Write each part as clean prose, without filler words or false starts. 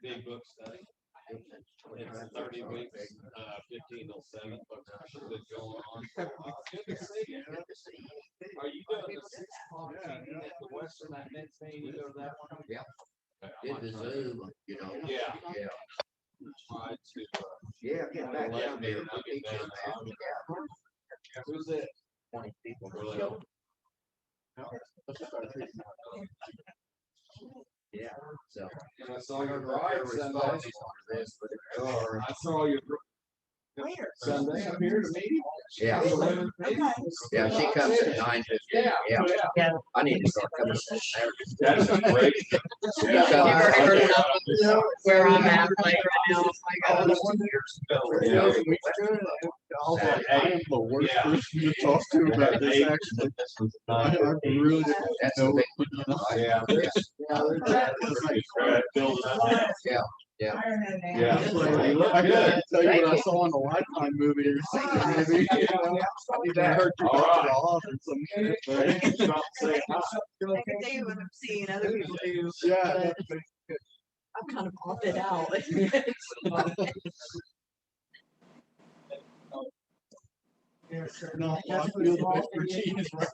big book study. It's 30 weeks, 15 till 7 books been going on. Good to see you. Are you doing the 6 o'clock meeting at the Western that next thing? You go to that one? Yeah. Okay, Did the Zoom, you know. Yeah. Yeah. Try to. Yeah, get back Yeah, down there. maybe I'll get down there. Who's it? 20 people. Really? Yeah. So. And I saw your bride Sunday. I saw your Sunday up here to meet. Yeah. Yeah, she comes at 9:15. Yeah. I need to start coming to That's great. You've already heard enough of where I'm at, like right now. Yeah. I am the worst person to talk to about this, actually. I really That's don't a know. big, Yeah. yeah. Yeah. You look I good. gotta tell you what I saw in the Lifetime movie or something, maybe. I heard you talk to the author some shit, but I can tell you what I'm seeing other people do. yeah. But I'm kind of opted out. No, I feel the routine is right.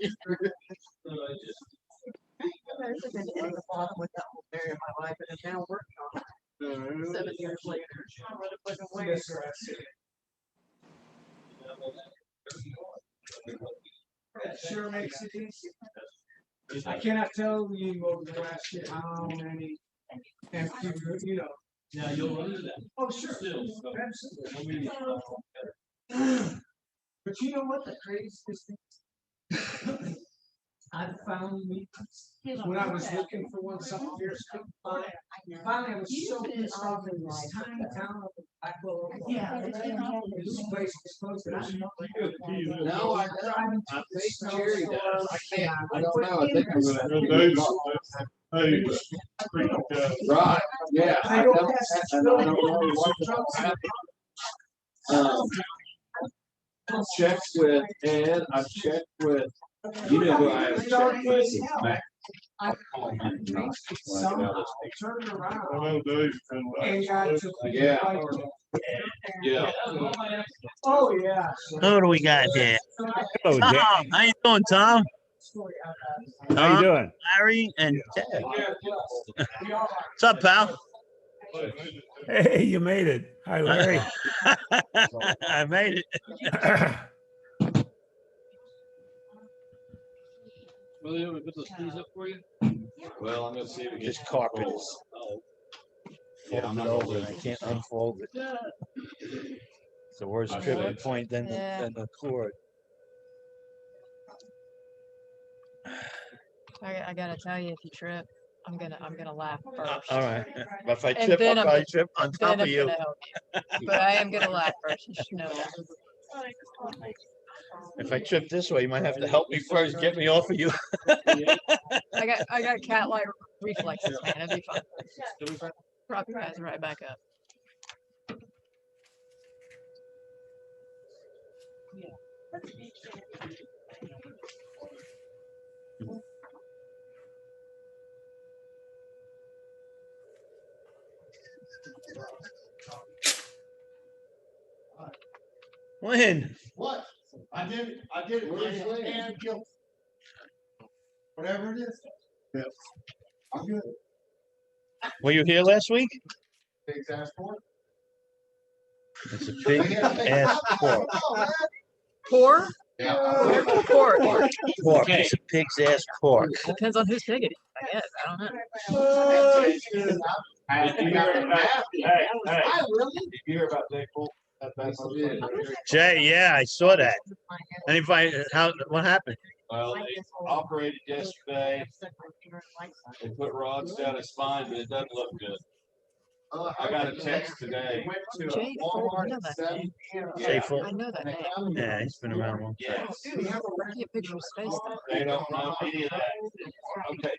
There's been in the bottom with that whole area of my life, and it's now working on 7 years later. I'm gonna put it away. It sure makes it easy. I cannot tell you over the last year how many empty, you know. Yeah, you'll run into that. Oh, sure. Absolutely. But you know what the craziest thing? I found me when I was looking for one some years couldn't find it. Finally, I was so pissed off in this tiny town of Outgrow. Yeah, this place was closed. No, I think Jerry does. I can't. I don't know. I think I'm gonna. Right. Yeah. I don't have I've checked with Ed. I've checked with. You know who I have checked with? Matt. I turned around and got to. Yeah. Yeah. Oh, yeah. Who do we got here? Hello, Dan. Tom, how you doing, Tom? How you doing? Larry and Ted. What's up, pal? Hey, you made it. Hi, Larry. I made it. Well, we put those keys up for you? Well, I'm gonna see if we This get carpet is folded over and I can't unfold it. It's the worst tripping point than the cord. I gotta tell you, if you trip, I'm gonna laugh first. All right. But if I And trip, then I'll I'm probably trip on Then top I'm of you. gonna help you. But I am gonna laugh first. You should know that. If I trip this way, you might have to help me first, get me off of you. I got cat-like reflexes, man. It'll be fun. Prop you guys right back up. When? What? I did it. And guilt. Whatever it is. Yeah. I'm good. Were you here last week? Big ass pork. It's a big ass pork. Pork? Yeah. Pork. Pork. It's a pig's ass pork. Depends on whose pig it is, I guess. I don't know. Did you hear about Dave Poole? Jay, yeah, I saw that. Anybody? What happened? Well, they operated yesterday. They put rods down his spine, but it doesn't look good. I got a text today. Jay Full, I know that name. Jay Full. I know that name. Yeah, he's been around a long time. Yes. Get a picture of space though. They don't know any of that. Okay.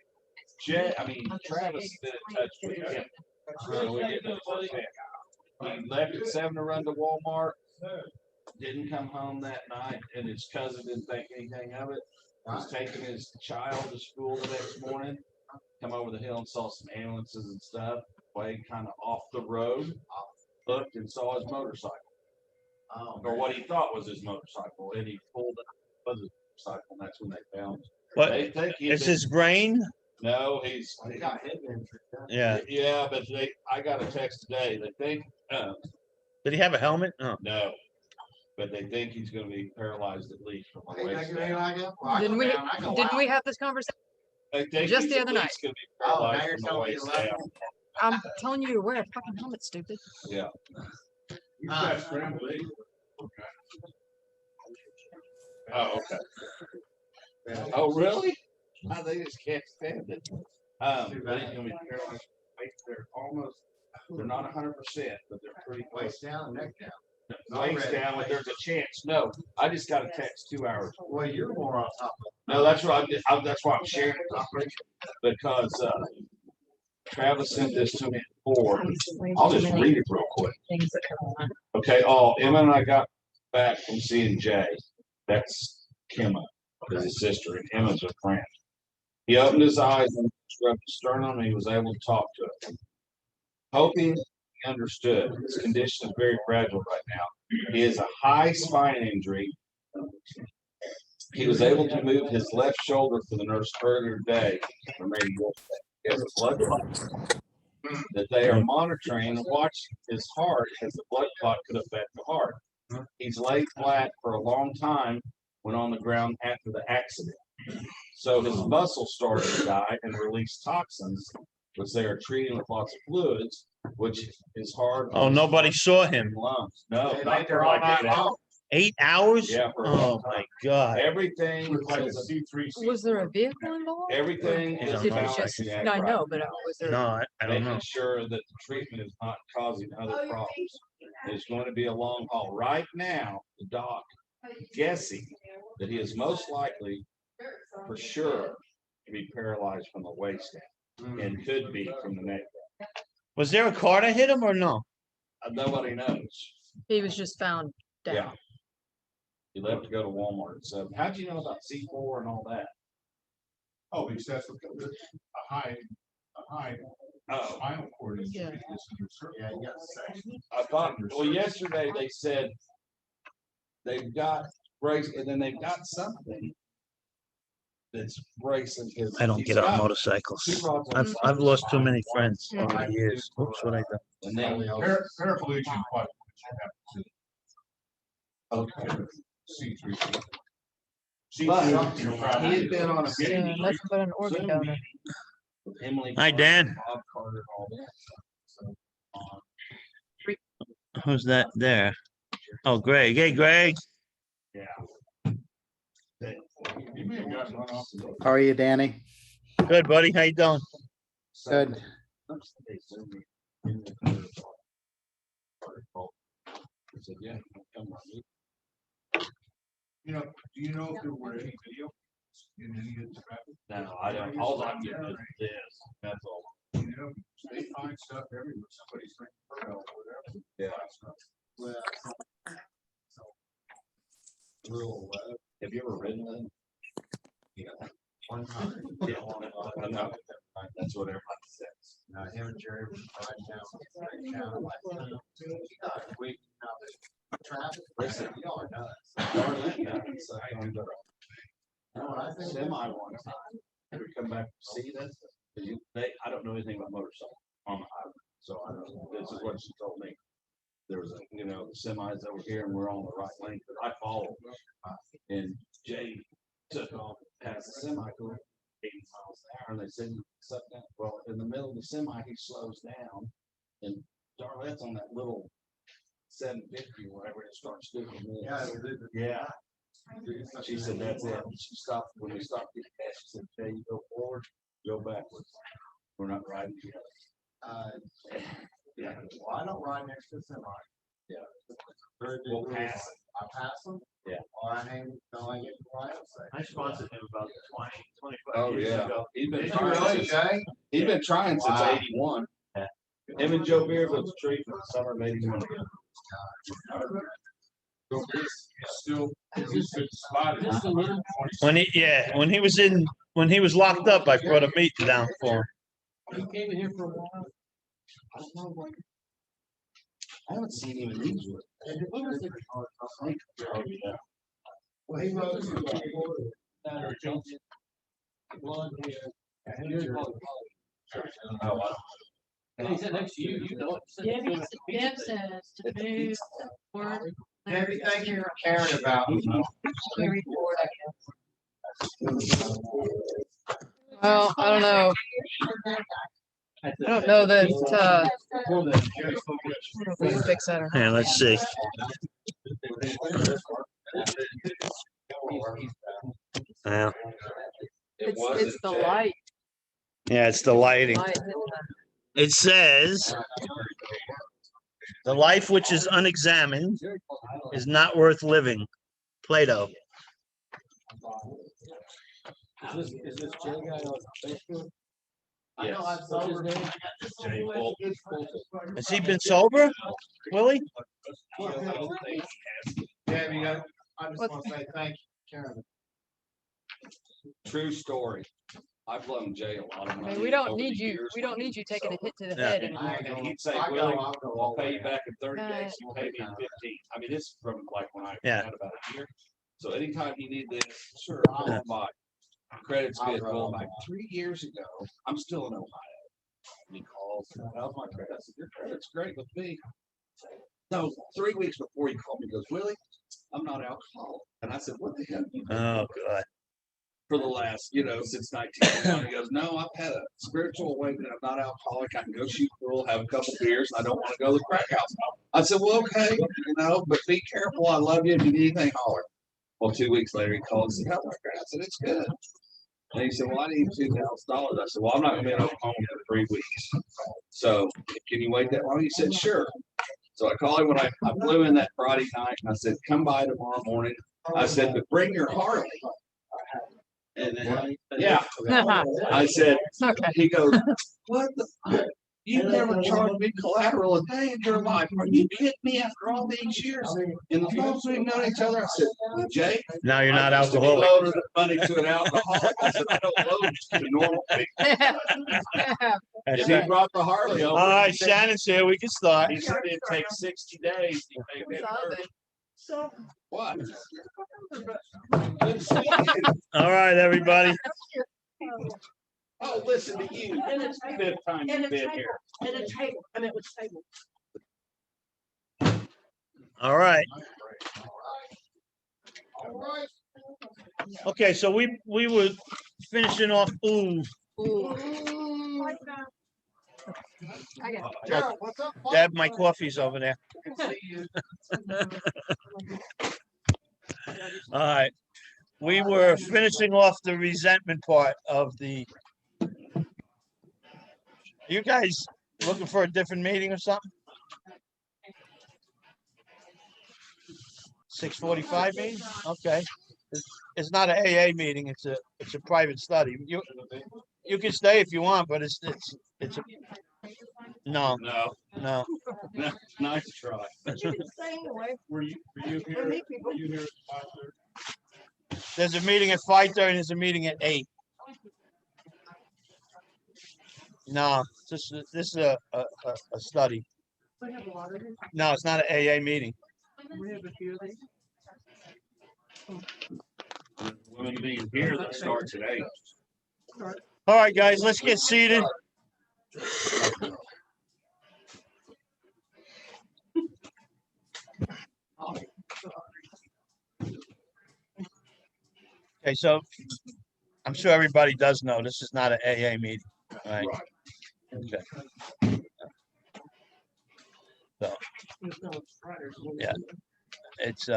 Travis did a touch with him. We didn't he left at 7 to run to Walmart. Didn't come home that night, and his cousin didn't think anything of it. Was taking his child to school the next morning. Come over the hill and saw some ambulances and stuff. way kind of off the road, looked and saw his motorcycle. Or what he thought was his motorcycle, and he pulled it was his motorcycle, and that's when they found him. What? They think Is his brain? No, he got hit. Yeah. Yeah, but I got a text today. They think Did he have a helmet? No. no, but they think he's going to be paralyzed at least from the waist down. Didn't we have this conversation? They think Just he's the at other night. least going to be paralyzed from the waist down. I'm telling you to wear a fucking helmet, stupid. Yeah. You got scrambled eggs. Oh, okay. Oh, really? Oh, they just can't stand it. But he's going to be paralyzed. They're almost. They're not 100%, but they're pretty close. Waist down, neck down. Waist down, but there's a chance. No, I just got a text 2 hours. Well, you're more on top of No, that's right. That's why I'm sharing it because Travis sent this to me at 4. I'll just read it real quick. Things that come on. Okay. Emma and I got back from seeing Jay. That's Kimma, is his sister, and Emma's a friend. He opened his eyes and scrubbed his sternum, and he was able to talk to him. Hoping he understood. His condition is very fragile right now. He has a high spine injury. He was able to move his left shoulder for the nurse earlier today. He has a blood clot that they are monitoring and watching his heart, as the blood clot could affect the heart. He's laid flat for a long time when on the ground after the accident. So his muscles started to die and release toxins, which they are treating with lots of fluids, which is hard. Oh, nobody saw him. Lungs. No, They not laid for there like all night 8 hours. long. 8 hours? Yeah, for a Oh long my time. God. Everything Like a is C3. Was there a vehicle involved? everything He's is on Did balanced it just, in the no, I act know, right. but was there? No, I don't know. Making sure that the treatment is not causing other problems. It's going to be a long haul. Right now, the doc guessing that he is most likely, for sure, to be paralyzed from the waist down and could be from the neck down. Was there a car that hit him or no? Nobody knows. He was just found Yeah. down. He left to go to Walmart. So how'd you know about C4 and all that? Oh, because that's what a high spinal cord injury. Yeah. Yeah, you got section. I thought, well, yesterday they said they've got brace, and then they've got something that's bracing his. I don't he's get on got motorcycles. two rods on I've the I've side. lost too many friends over the years. Oops, what I done? And then Paraplegia, what okay. C3. But C3. he had been on a Yeah, meeting nothing but an organ Zoom donor. meeting with Emily. Hi, Clark, Dan. Bob Carter, and all that. So, Who's that there? Oh, Greg. Hey, Greg. yeah. You may have gotten run off. How are you, Danny? Good, buddy. How you doing? Good. He said, yeah, come on. You know, do you know if there were any video in any of the traffic? No, I don't, all I'm getting is this, that's all. You know, they find stuff everywhere, somebody's drinking or whatever. Yeah. Real, Have you ever ridden one? yeah. One time. Yeah, I know. That's what everybody says. Now, him and Jerry was riding down, we, now the traffic, listen, y'all are nuts. No, I think Semi one time, ever come back to see this? I don't know anything about motorcycle on the highway, so I don't know, this is what she told me. There was the semis over here and we're on the right lane, but I followed. And Jay took off past the semi, going 80 miles an hour, and they said, "Suck down." Well, in the middle of the semi, he slows down, and Darlette's on that little 750 or whatever, it starts doing this. Yeah. She said, that's it. She stopped, when we stopped getting gas, she said, "Okay, you go forward, go backwards. We're not riding together." Yeah, well, I don't ride next to semi. Yeah. Very We'll good. pass it. I pass them. Yeah. Or I hang, till I get to where I say. I sponsored him about 25 Oh, years yeah. ago. He's been Did you trying really, since, Jay? he's been trying since Wow. 81. Him and Joe Beard built a tree for the summer of 81. Still, he's been spotted. When he was locked up, I brought a meat down for him. He came in here for a while. I don't know what. I haven't seen even these. Well, he wrote And he said next to you, you know. Deb says to move forward. Debbie, thank you for caring about me. Well, I don't know. I don't know that, we can fix that or Yeah, not. let's see. Yeah, It's the light. yeah, it's the lighting. Light. It says, the life which is unexamined is not worth living. Plato. Is this Jay guy on Facebook? I know, I saw his name. Jay Wolf. Has he been sober, Willie? Debbie, I just want to say thank you, Karen. True story. I've blown Jay a lot of I money. mean, we don't over need the you, years. we don't need you taking a hit to the Yeah. head anymore. And he'd say, Willie, I'll pay you back in 30 days. You pay me in 15. I mean, this is from like when I Yeah. had about a year. So anytime you need this, sure, I'll buy. Credit's good. Well, like 3 years ago, I'm still in Ohio. And he calls, how's my credit? I said, your credit's great with me. So 3 weeks before he called me, he goes, Willie, I'm not alcoholic. And I said, what the hell? Oh, God. For the last, since 1991. He goes, no, I've had a spiritual awakening. I'm not alcoholic. I can go shoot pool, have a couple beers, and I don't want to go to the crack house. I said, well, okay, but be careful. I love you. If you need anything, holler. Well, 2 weeks later, he called and said, how's my credit? I said, it's good. And he said, well, I need $2,000. I said, well, I'm not going to be in Oklahoma for 3 weeks. So can you wait that long? He said, sure. So I called him when I flew in that Friday night, and I said, come by tomorrow morning. I said, but bring your Harley. And then, yeah, I said, Okay. he goes, what the fuck? You never charged me collateral a day in your life. Are you kidding me after all these years? And the folks we've known each other, I said, well, Jay. Now you're not I used to be alcoholic. loaded money to an alcoholic. I said, I don't load to normal people. That's And he right. brought the Harley over. All right, He said- Shannon's here. We can start. He said it'd take 60 days. He paid me first. So. What? Good to see you. All right, everybody. Oh, listen to you. And it's Fifth time And you've a been table, here. and a table, and it was table. All right. Okay, so we were finishing off. Ooh, I got it. Gerald, what's up? Deb, my coffee's over there. All right. We were finishing off the resentment part of the. You guys looking for a different meeting or something? 6:45 meeting? Okay. It's not an AA meeting. It's a private study. You can stay if you want, but it's a no. No, nice try. But you can stay anyway. Were you We here? meet people. Were you here at 5:30? There's a meeting at 5:30 and there's a meeting at 8. No, this is a study. We have water. No, it's not an AA meeting. We have a few of these. Women being here that starts at 8. All right, guys, let's get seated. Okay, so I'm sure everybody does know this is not an AA meeting, right? Okay. So, yeah, it's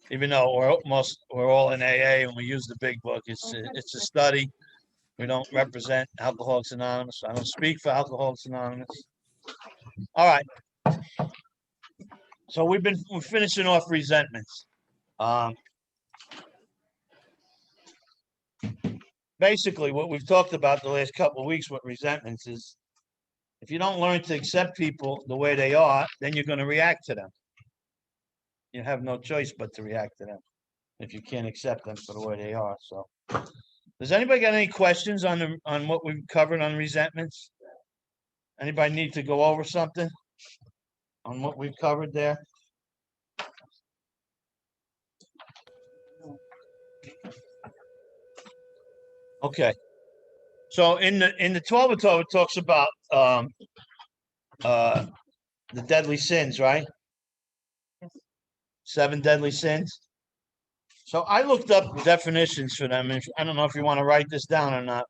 even though we're all in AA and we use the big book, it's a study. We don't represent Alcoholics Anonymous. I don't speak for Alcoholics Anonymous. All right. So we're finishing off resentments. Basically, what we've talked about the last couple of weeks with resentments is if you don't learn to accept people the way they are, then you're going to react to them. You have no choice but to react to them if you can't accept them for the way they are. So, does anybody got any questions on what we've covered on resentments? Anybody need to go over something on what we've covered there? Okay. So in the 12 and 12, it talks about the deadly sins, right? 7 deadly sins. So I looked up definitions for them. I don't know if you want to write this down or not,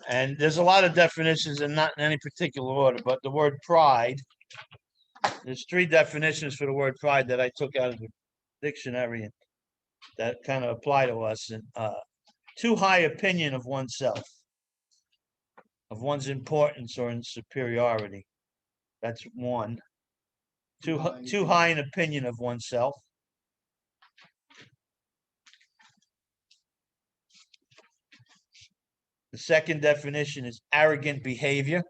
and there's a lot of definitions and not in any particular order, but the word pride, there's 3 definitions for the word pride that I took out of the dictionary that kind of apply to us. And too high opinion of oneself, of one's importance or in superiority. That's one. Too high an opinion of oneself. The second definition is arrogant behavior.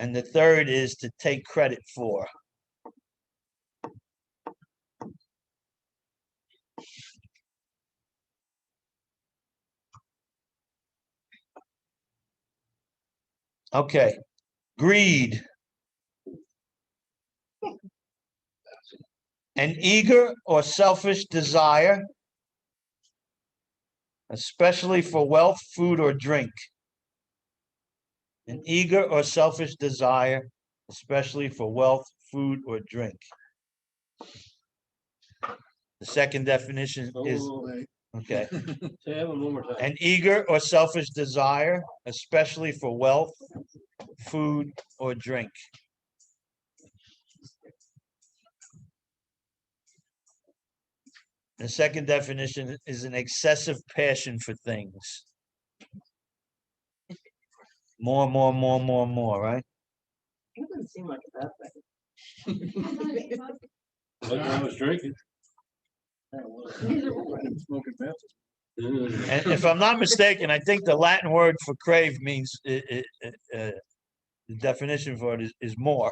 And the third is to take credit for. Okay. Greed. An eager or selfish desire, especially for wealth, food, or drink. An eager or selfish desire, especially for wealth, food, or drink. The second definition is, okay. An eager or selfish desire, especially for wealth, food, or drink. The second definition is an excessive passion for things. More, right? It doesn't seem like a bad thing. Look, I was drinking. And if I'm not mistaken, I think the Latin word for crave means the definition for it is more.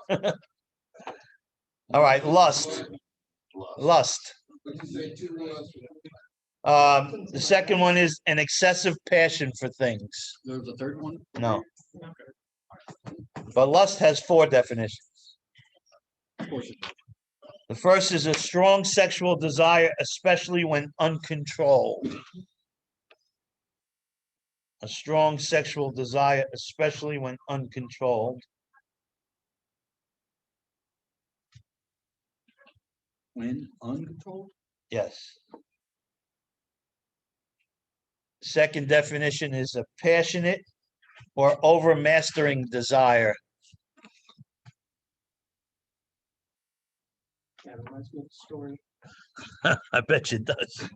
All right, lust. Lust. The second one is an excessive passion for things. There's a third one? No. But lust has 4 definitions. Of course it does. The first is a strong sexual desire, especially when uncontrolled. A strong sexual desire, especially when uncontrolled. When uncontrolled? Yes. Second definition is a passionate or overmastering desire. Yeah, it reminds me of the story. I bet you it does.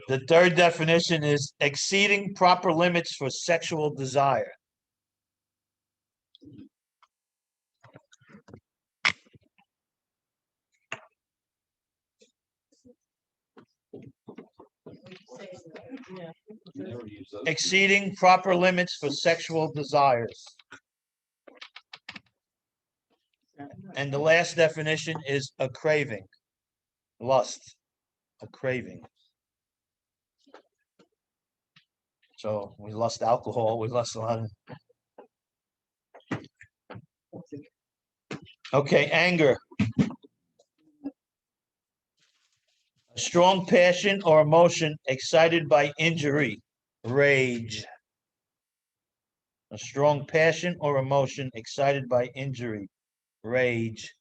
The third definition is exceeding proper limits for sexual desire. Exceeding proper limits for sexual desires. And the last definition is a craving. Lust. A craving. So we lust alcohol, we lust a lot of... Okay, anger. A strong passion or emotion excited by injury, rage. A strong passion or emotion excited by injury, rage.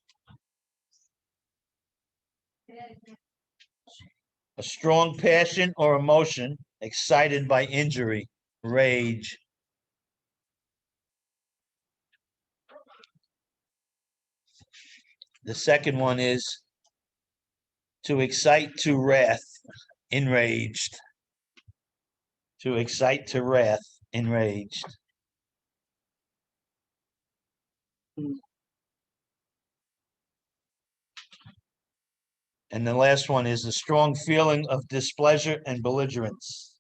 A strong passion or emotion excited by injury, rage. The second one is to excite to wrath, enraged. To excite to wrath, enraged. And the last one is a strong feeling of displeasure and belligerence.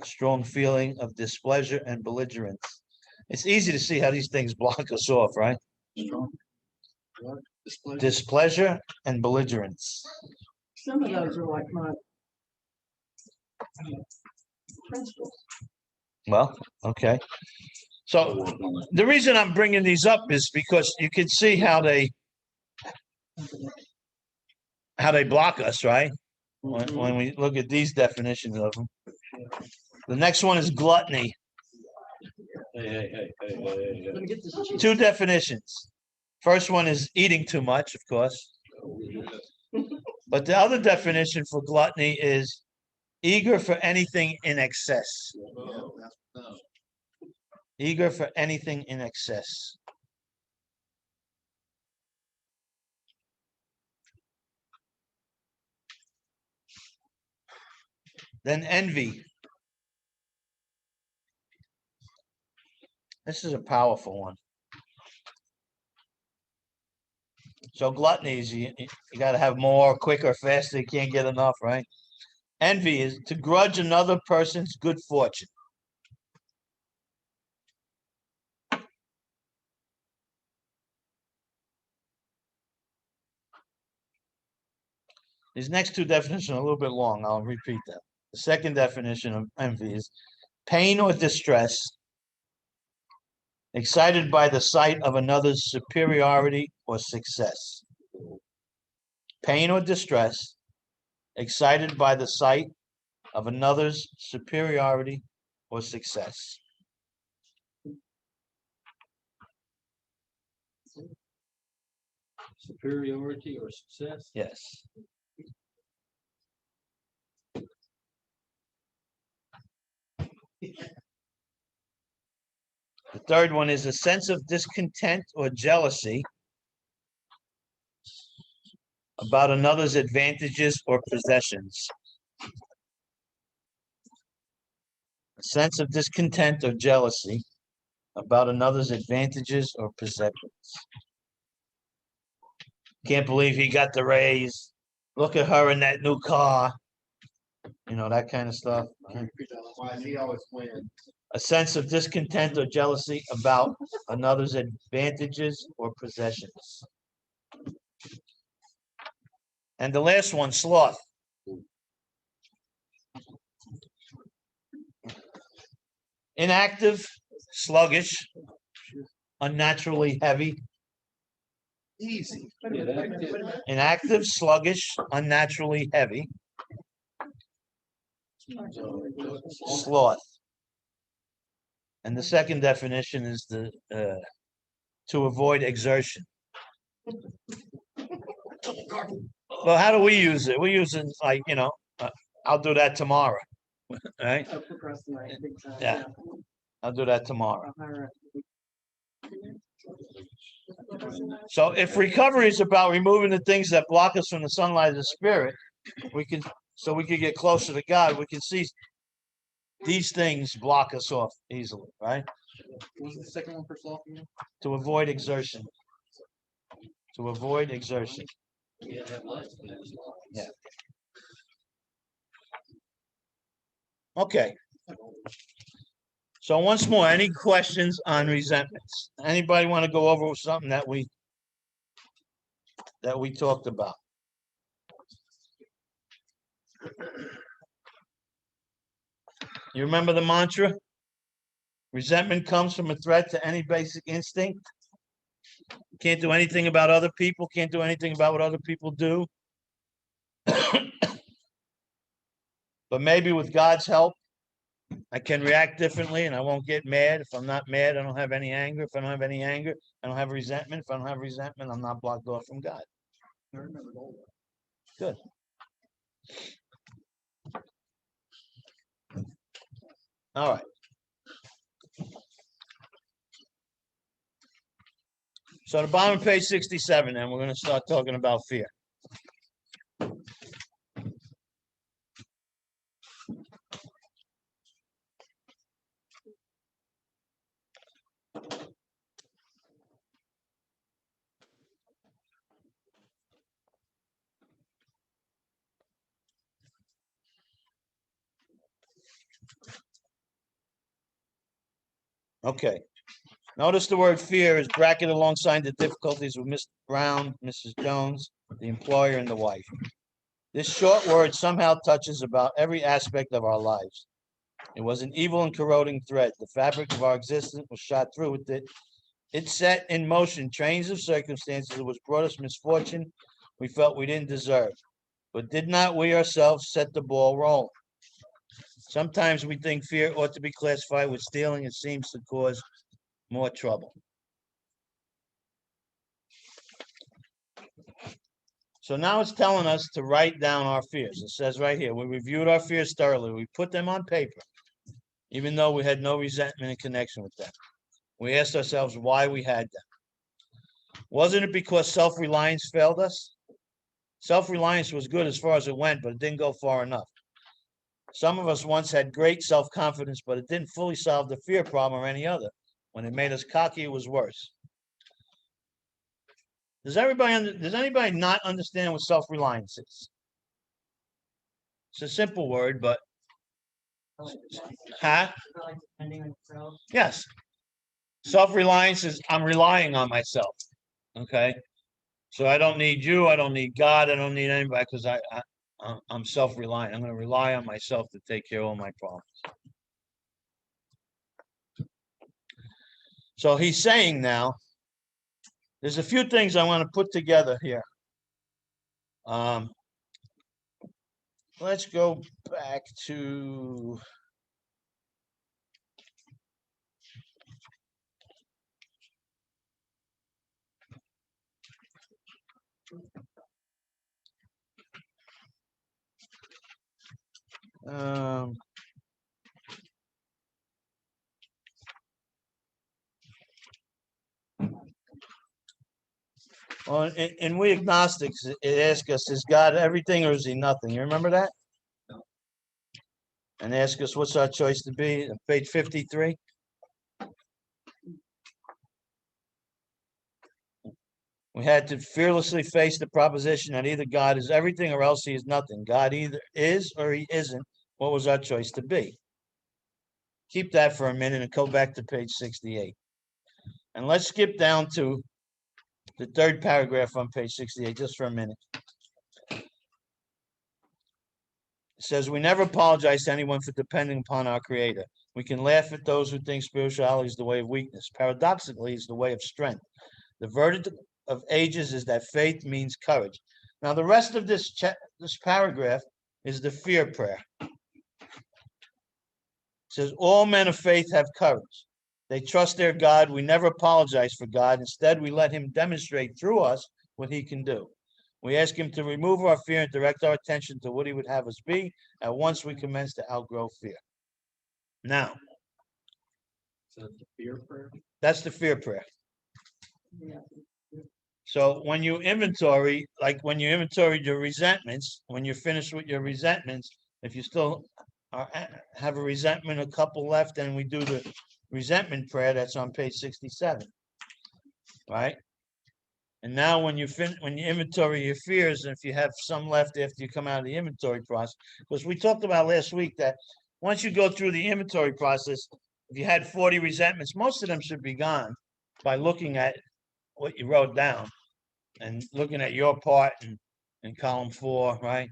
A strong feeling of displeasure and belligerence. It's easy to see how these things block us off, right? Strong. Displeasure and belligerence. Some of those are like my principles. Well, okay. So the reason I'm bringing these up is because you can see how they block us, right? When we look at these definitions of them. The next one is gluttony. Hey. Let me get this cheese. Two definitions. First one is eating too much, of course. But the other definition for gluttony is eager for anything in excess. Eager for anything in excess. Then envy. This is a powerful one. So gluttony is you got to have more, quicker, faster. You can't get enough, right? Envy is to grudge another person's good fortune. These next two definitions are a little bit long. I'll repeat them. The second definition of envy is pain or distress, excited by the sight of another's superiority or success. Pain or distress, excited by the sight of another's superiority or success. Superiority or success? Yes. The third one is a sense of discontent or jealousy about another's advantages or possessions. A sense of discontent or jealousy about another's advantages or possessions. Can't believe he got the raise. Look at her in that new car. You know, that kind of stuff. Why he always wins. A sense of discontent or jealousy about another's advantages or possessions. And the last one, sloth. Inactive, sluggish, unnaturally heavy. Easy. Inactive, sluggish, unnaturally heavy. Sloth. And the second definition is to avoid exertion. Well, how do we use it? We use it like, I'll do that tomorrow. Right? I procrastinate big time. Yeah. I'll do that tomorrow. So if recovery is about removing the things that block us from the sunlight of the spirit, we can get closer to God. We can see these things block us off easily, right? What was the second one for sloth again? To avoid exertion. To avoid exertion. Yeah. Yeah. Okay. So once more, any questions on resentments? Anybody want to go over something that we talked about? You remember the mantra? Resentment comes from a threat to any basic instinct. Can't do anything about other people. Can't do anything about what other people do. But maybe with God's help, I can react differently and I won't get mad. If I'm not mad, I don't have any anger. If I don't have any anger, I don't have resentment. If I don't have resentment, I'm not blocked off from God. Good. All right. So the bottom of page 67, and we're going to start talking about fear. Okay. Notice the word fear is bracketed alongside the difficulties with Mr. Brown, Mrs. Jones, the employer, and the wife. This short word somehow touches about every aspect of our lives. It was an evil and corroding thread. The fabric of our existence was shot through with it. It set in motion trains of circumstances which brought us misfortune we felt we didn't deserve. But did not we ourselves set the ball rolling? Sometimes we think fear ought to be classified with stealing. It seems to cause more trouble. So now it's telling us to write down our fears. It says right here, we reviewed our fears thoroughly. We put them on paper, even though we had no resentment in connection with them. We asked ourselves why we had them. Wasn't it because self-reliance failed us? Self-reliance was good as far as it went, but it didn't go far enough. Some of us once had great self-confidence, but it didn't fully solve the fear problem or any other. When it made us cocky, it was worse. Does anybody not understand what self-reliance is? It's a simple word, but yes. Self-reliance is I'm relying on myself. Okay. So I don't need you, I don't need God, I don't need anybody because I'm self-reliant. I'm going to rely on myself to take care of all my problems. So he's saying now, there's a few things I want to put together here. Let's go back to well, in we agnostics, it asks us, is God everything or is he nothing? You remember that? And ask us what's our choice to be, page 53. We had to fearlessly face the proposition that either God is everything or else he is nothing. God either is or he isn't. What was our choice to be? Keep that for a minute and go back to page 68. And let's skip down to the third paragraph on page 68 just for a minute. It says, we never apologize to anyone for depending upon our Creator. We can laugh at those who think spirituality is the way of weakness. Paradoxically, it's the way of strength. The verdict of ages is that faith means courage. Now, the rest of this paragraph is the fear prayer. It says, all men of faith have courage. They trust their God. We never apologize for God. Instead, we let him demonstrate through us what he can do. We ask him to remove our fear and direct our attention to what he would have us be. At once we commence to outgrow fear. Now, So the fear prayer? that's the fear prayer. So when you inventory, like when you inventory your resentments, when you're finished with your resentments, if you still have a resentment, a couple left, then we do the resentment prayer that's on page 67, right? And now when you inventory your fears, and if you have some left after you come out of the inventory process, because we talked about last week that once you go through the inventory process, if you had 40 resentments, most of them should be gone by looking at what you wrote down and looking at your part in column 4, right?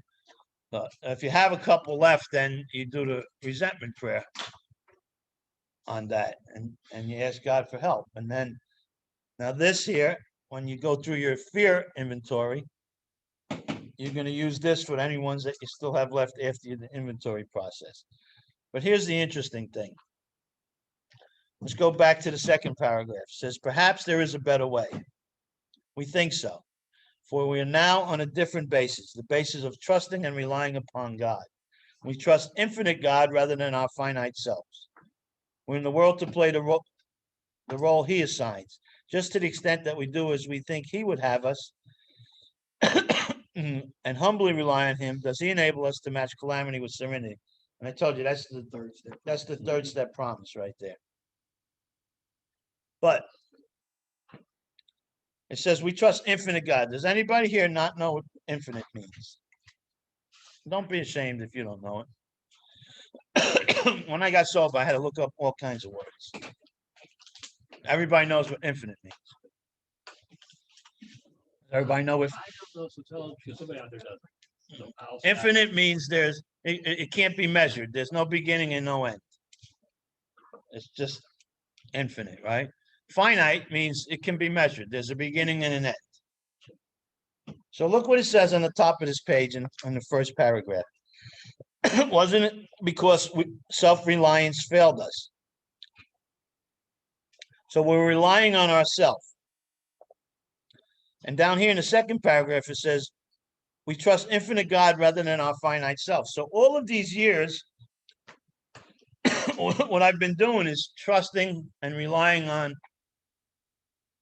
But if you have a couple left, then you do the resentment prayer on that, and you ask God for help. And then now this here, when you go through your fear inventory, you're going to use this for any ones that you still have left after the inventory process. But here's the interesting thing. Let's go back to the second paragraph. It says, perhaps there is a better way. We think so. For we are now on a different basis, the basis of trusting and relying upon God. We trust infinite God rather than our finite selves. We're in the world to play the role he assigns, just to the extent that we do as we think he would have us and humbly rely on him. Does he enable us to match calamity with serenity? And I told you that's the third step. That's the third step promise right there. But it says we trust infinite God. Does anybody here not know what infinite means? Don't be ashamed if you don't know it. When I got sober, I had to look up all kinds of words. Everybody knows what infinite means. Everybody know if I don't know, so tell because somebody out there doesn't. Infinite means it can't be measured. There's no beginning and no end. It's just infinite, right? Finite means it can be measured. There's a beginning and an end. So look what it says on the top of this page in the first paragraph. Wasn't it because self-reliance failed us? So we're relying on ourselves. And down here in the second paragraph, it says, we trust infinite God rather than our finite self. So all of these years, what I've been doing is trusting and relying on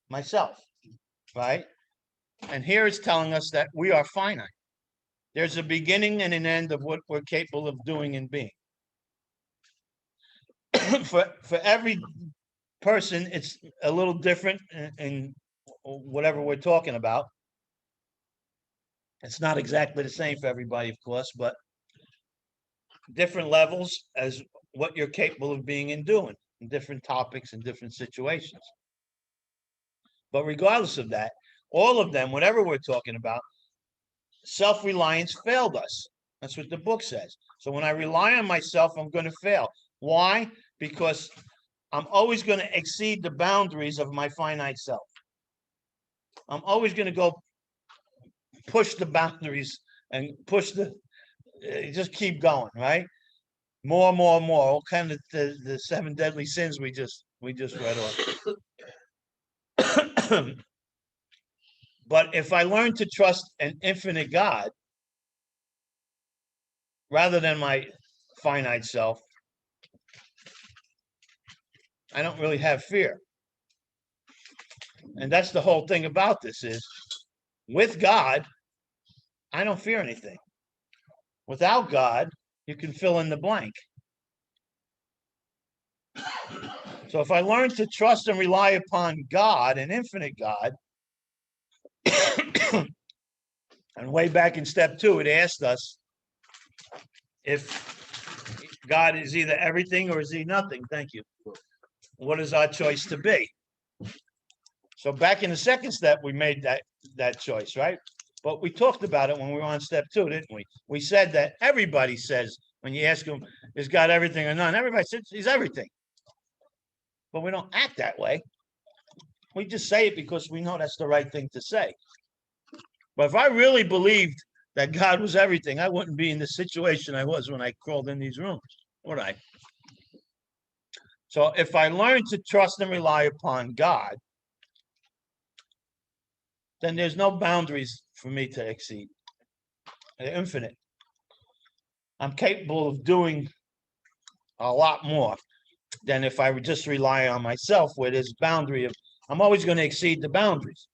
myself, right? And here it's telling us that we are finite. There's a beginning and an end of what we're capable of doing and being. For every person, it's a little different in whatever we're talking about. It's not exactly the same for everybody, of course, but different levels as what you're capable of being and doing in different topics and different situations. But regardless of that, all of them, whatever we're talking about, self-reliance failed us. That's what the book says. So when I rely on myself, I'm going to fail. Why? Because I'm always going to exceed the boundaries of my finite self. I'm always going to go push the boundaries and just keep going, right? More. All kind of the 7 deadly sins we just read off. But if I learn to trust an infinite God rather than my finite self, I don't really have fear. And that's the whole thing about this is, with God, I don't fear anything. Without God, you can fill in the blank. So if I learn to trust and rely upon God, an infinite God, and way back in step 2, it asked us if God is either everything or is he nothing. Thank you. What is our choice to be? So back in the second step, we made that choice, right? But we talked about it when we were on step 2, didn't we? We said that everybody says, when you ask them, is God everything or none? Everybody says he's everything. But we don't act that way. We just say it because we know that's the right thing to say. But if I really believed that God was everything, I wouldn't be in the situation I was when I crawled in these rooms, would I? So if I learn to trust and rely upon God, then there's no boundaries for me to exceed. They're infinite. I'm capable of doing a lot more than if I would just rely on myself, where there's boundary of, I'm always going to exceed the boundaries.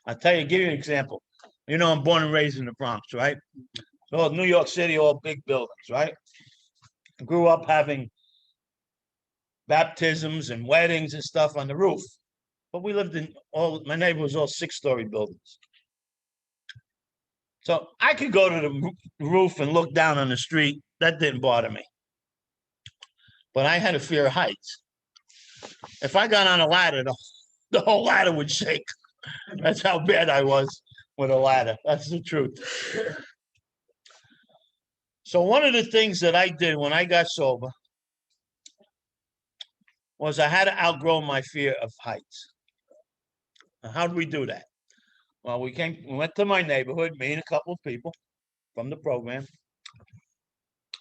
I'll give you an example. You know, I'm born and raised in the Bronx, right? So New York City, all big buildings, right? I grew up having baptisms and weddings and stuff on the roof. But we lived in my neighborhood was all 6-story buildings. So I could go to the roof and look down on the street. That didn't bother me. But I had a fear of heights. If I got on a ladder, the whole ladder would shake. That's how bad I was with a ladder. That's the truth. So one of the things that I did when I got sober was I had to outgrow my fear of heights. Now, how did we do that? Well, we went to my neighborhood, me and a couple of people from the program,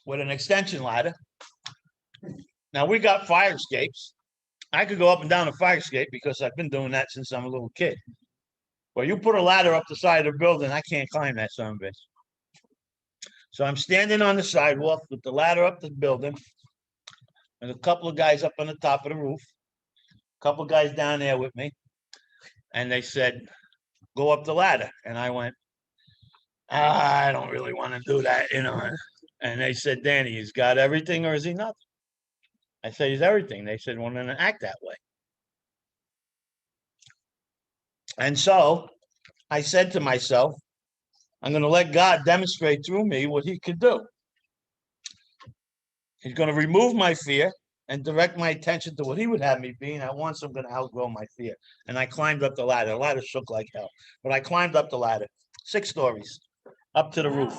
with an extension ladder. Now, we got fire escapes. I could go up and down a fire escape because I've been doing that since I'm a little kid. Well, you put a ladder up the side of the building, I can't climb that son of a bitch. So I'm standing on the sidewalk with the ladder up the building, and a couple of guys up on the top of the roof, a couple of guys down there with me, and they said, go up the ladder. And I went, I don't really want to do that, you know. And they said, Danny, is God everything or is he nothing? I said, he's everything. They said, well, then act that way. And so I said to myself, I'm going to let God demonstrate through me what he could do. He's going to remove my fear and direct my attention to what he would have me be. And at once I'm going to outgrow my fear. And I climbed up the ladder. The ladder shook like hell. But I climbed up the ladder, 6 stories. up to the roof.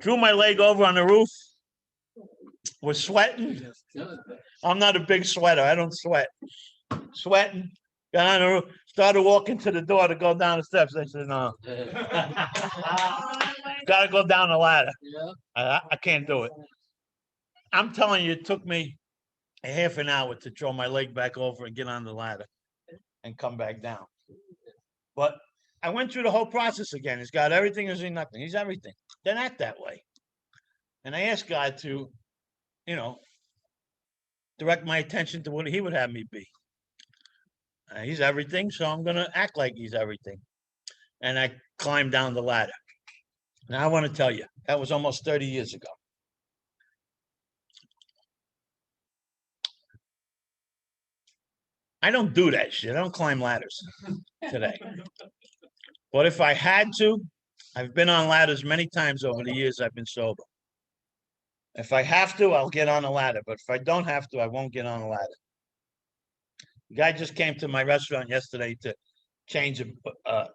Drew my leg over on the roof. Was sweating. I'm not a big sweater. I don't sweat. Sweating. Got on the roof. Started walking to the door to go down the steps. I said, no. Got to go down the ladder. I can't do it. I'm telling you, it took me a half an hour to throw my leg back over and get on the ladder and come back down. But I went through the whole process again. He's got everything, is he nothing? He's everything. They're not that way. And I asked God to, you know, direct my attention to what he would have me be. He's everything, so I'm going to act like he's everything. And I climbed down the ladder. Now, I want to tell you, that was almost 30 years ago. I don't do that shit. I don't climb ladders today. But if I had to, I've been on ladders many times over the years I've been sober. If I have to, I'll get on a ladder. But if I don't have to, I won't get on a ladder. The guy just came to my restaurant yesterday to change a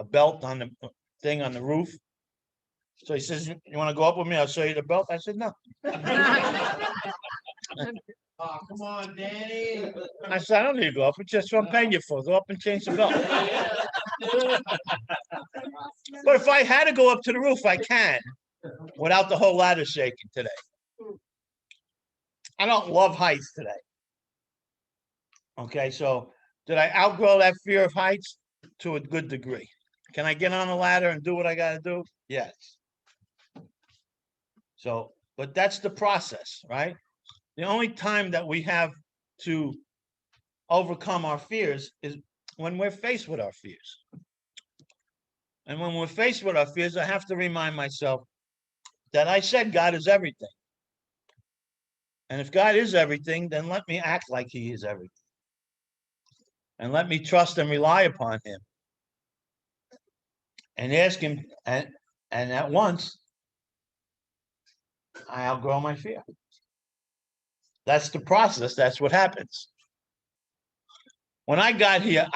belt on the thing on the roof. So he says, "You want to go up with me? I'll show you the belt." I said, "No." Oh, come on, Danny. I said, "I don't need to go up. It's just what I'm paying you for. Go up and change the belt." But if I had to go up to the roof, I can, without the whole ladder shaking today. I don't love heights today. Okay, so did I outgrow that fear of heights? To a good degree. Can I get on a ladder and do what I got to do? Yes. So, but that's the process, right? The only time that we have to overcome our fears is when we're faced with our fears. And when we're faced with our fears, I have to remind myself that I said God is everything. And if God is everything, then let me act like he is everything. And let me trust and rely upon him. And ask him, and at once, I outgrow my fear. That's the process. That's what happens. When I got here,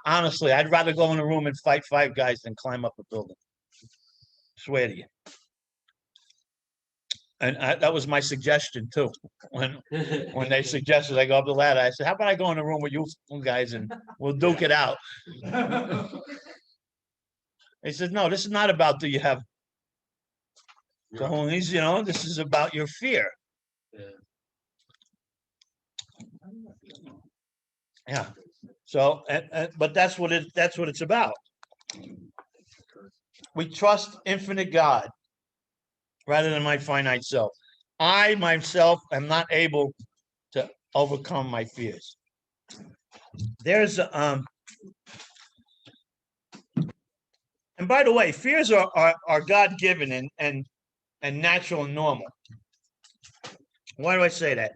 honestly, I'd rather go in a room and fight 5 guys than climb up a building. Swear to you. And that was my suggestion too. When they suggested I go up the ladder, I said, "How about I go in a room with you guys and we'll duke it out?" He said, "No, this is not about do you have cojones, you know, this is about your fear." Yeah. So, but that's what it's about. We trust infinite God rather than my finite self. I myself am not able to overcome my fears. There's and by the way, fears are God-given and natural and normal. Why do I say that?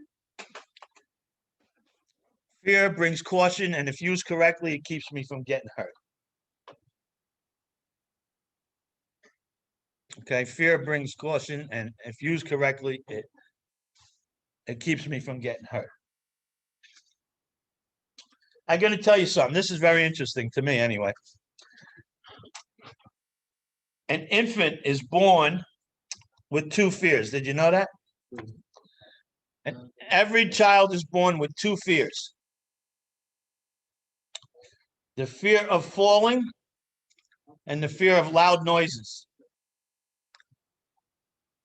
Fear brings caution, and if used correctly, it keeps me from getting hurt. Okay, fear brings caution, and if used correctly, it keeps me from getting hurt. I'm going to tell you something. This is very interesting to me anyway. An infant is born with 2 fears. Did you know that? And every child is born with 2 fears. The fear of falling and the fear of loud noises.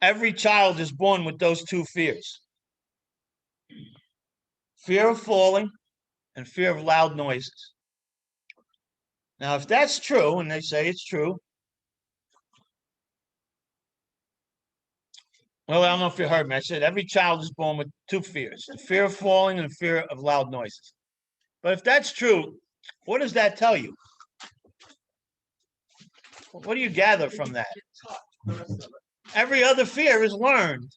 Every child is born with those 2 fears. Fear of falling and fear of loud noises. Now, if that's true, and they say it's true, well, I don't know if you heard me. I said every child is born with 2 fears, the fear of falling and the fear of loud noises. But if that's true, what does that tell you? What do you gather from that? Every other fear is learned.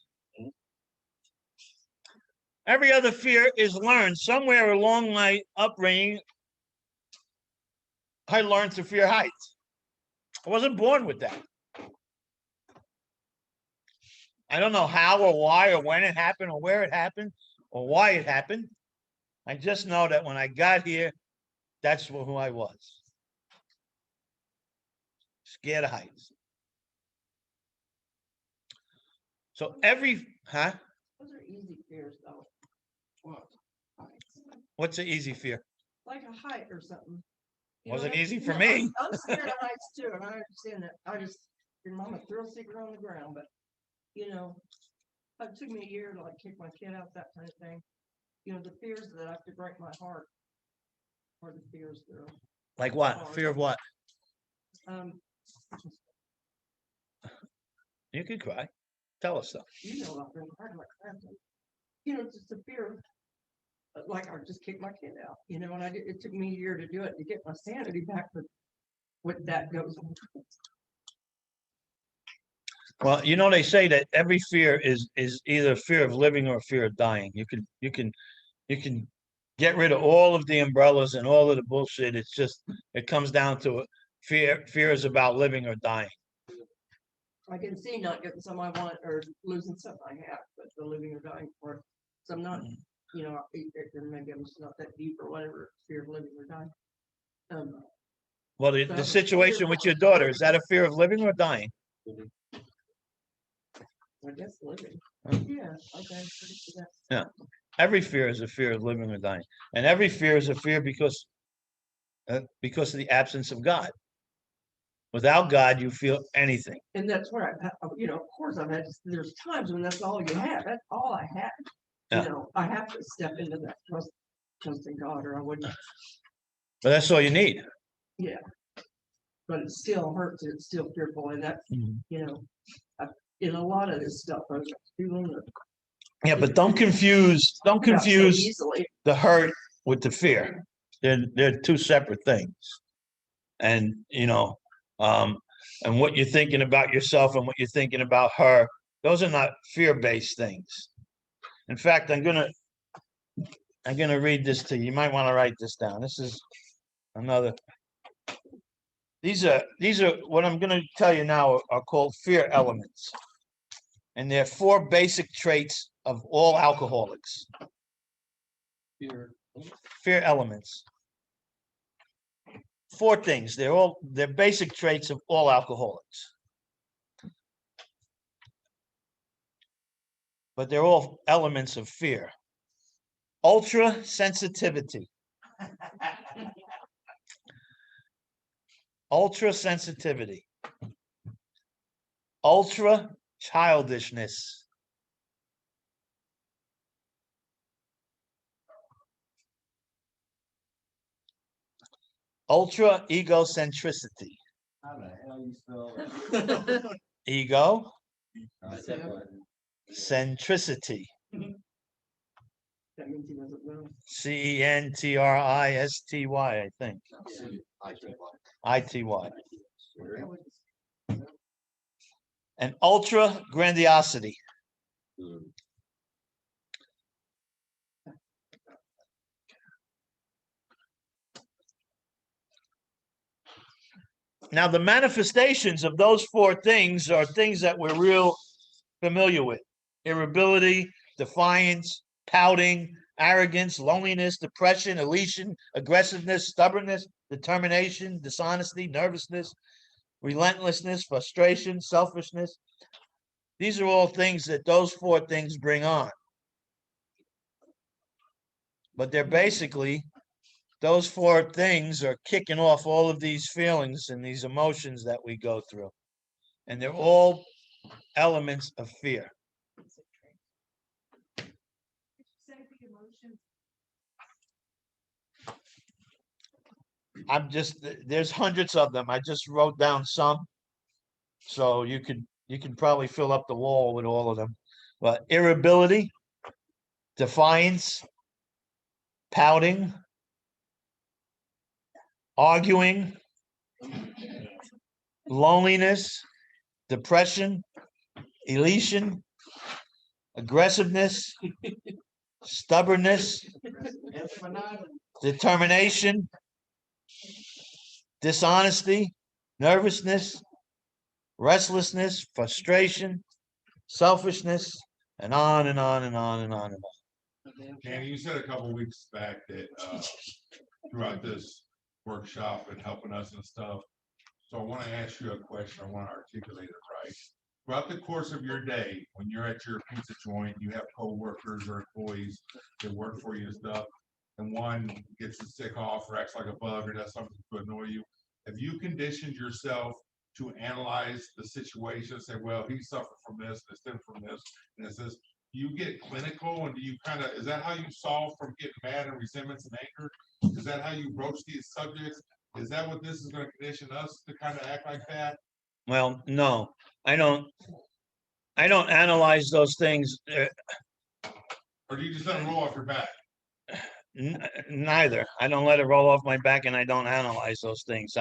Every other fear is learned. Somewhere along my upbringing, I learned to fear heights. I wasn't born with that. I don't know how or why or when it happened or where it happened or why it happened. I just know that when I got here, that's who I was. Scared of heights. So every, huh? Those are easy fears though. What's an easy fear? Like a height or something. You know, Wasn't that's- easy for no, me. I'm scared of heights too, and I understand that. Your mom a thrill seeker on the ground, but you know, it took me a year to like kick my kid out, that kind of thing. You know, the fears that have to break my heart are the fears that are, Like what? Fear of what? um, You can cry. Tell us stuff. you know, about them hard like that. You know, just the fear of, like, I just kicked my kid out, you know, and it took me a year to do it, to get my sanity back, but what that goes on. Well, you know, they say that every fear is either fear of living or fear of dying. You can get rid of all of the umbrellas and all of the bullshit. It's just, it comes down to it. Fear is about living or dying. I can see not getting some I want or losing something I have, but the living or dying part. So I'm not, you know, maybe I'm just not that deep or whatever, fear of living or dying. Well, the situation with your daughter, is that a fear of living or dying? I guess living. Yeah, okay. Yeah. Every fear is a fear of living or dying. And every fear is a fear because of the absence of God. Without God, you feel anything. And that's where you know, of course I've had, there's times when that's all you have. That's all I have. Yeah. You know, I have to step into that trust in God or I wouldn't. But that's all you need. Yeah. But it still hurts. It's still fearful. And that, you know, in a lot of this stuff, I was feeling it. Yeah, but don't confuse the hurt with the fear. They're two separate things. And you know, and what you're thinking about yourself and what you're thinking about her, those are not fear-based things. In fact, I'm gonna read this to you. You might want to write this down. This is another. These are what I'm gonna tell you now are called fear elements. And they're 4 basic traits of all alcoholics. Fear elements. 4 things. They're basic traits of all alcoholics. But they're all elements of fear. Ultra sensitivity. Ultra sensitivity. Ultra childishness. Ultra egocentricity. How the hell you spell it? Ego. Centricity. That means he doesn't know. Centristy, I think. ITY. And ultra grandiosity. Now, the manifestations of those 4 things are things that we're real familiar with. Irritability, defiance, pouting, arrogance, loneliness, depression, elation, aggressiveness, stubbornness, determination, dishonesty, nervousness, relentlessness, frustration, selfishness. These are all things that those 4 things bring on. But they're basically, those 4 things are kicking off all of these feelings and these emotions that we go through. And they're all elements of fear. There's hundreds of them. I just wrote down some. So you can probably fill up the wall with all of them. But irritability, defiance, pouting, arguing, loneliness, depression, elation, aggressiveness, stubbornness, determination, dishonesty, nervousness, restlessness, frustration, selfishness, and on and on and on and on and on. Danny, you said a couple weeks back that throughout this workshop and helping us and stuff, So I want to ask you a question. I want to articulate it right. Throughout the course of your day, when you're at your pizza joint, you have coworkers or employees that work for you and stuff, and one gets a sick off or acts like a bug or does something to annoy you. Have you conditioned yourself to analyze the situation, say, well, he suffered from this, this stemmed from this, and it says, do you get clinical and do you kind of, is that how you solve from getting mad and resentments and anger? Is that how you broach these subjects? Is that what this is going to condition us to kind of act like that? Well, no, I don't analyze those things. Or do you just let it roll off your back? Neither. I don't let it roll off my back and I don't analyze those things.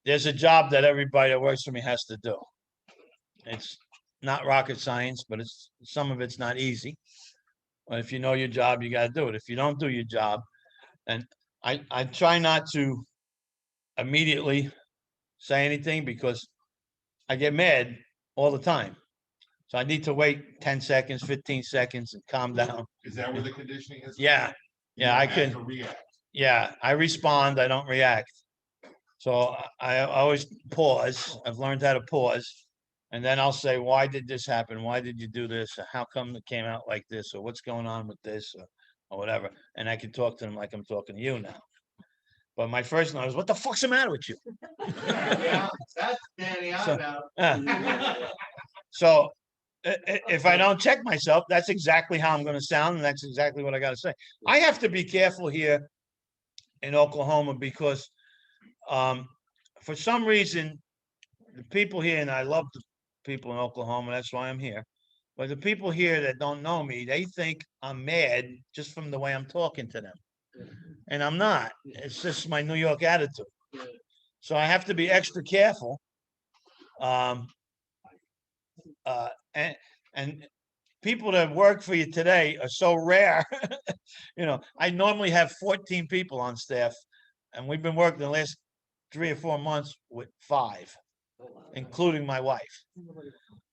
There's a job that everybody that works for me has to do. It's not rocket science, but some of it's not easy. But if you know your job, you got to do it. If you don't do your job, and I try not to immediately say anything because I get mad all the time. So I need to wait 10 seconds, 15 seconds and calm down. Is that where the conditioning is? Yeah. Yeah, I can react. Yeah, I respond, I don't react. So I always pause. I've learned how to pause. And then I'll say, why did this happen? Why did you do this? Or how come it came out like this? Or what's going on with this? Or whatever. And I can talk to them like I'm talking to you now. But my first note is, what the fuck's the matter with you? Yeah, that's Danny, I know. So if I don't check myself, that's exactly how I'm going to sound. And that's exactly what I got to say. I have to be careful here in Oklahoma because for some reason, the people here, and I love the people in Oklahoma, that's why I'm here. But the people here that don't know me, they think I'm mad just from the way I'm talking to them. And I'm not. It's just my New York attitude. So I have to be extra careful. And people that work for you today are so rare. I normally have 14 people on staff, and we've been working the last 3 or 4 months with 5, including my wife.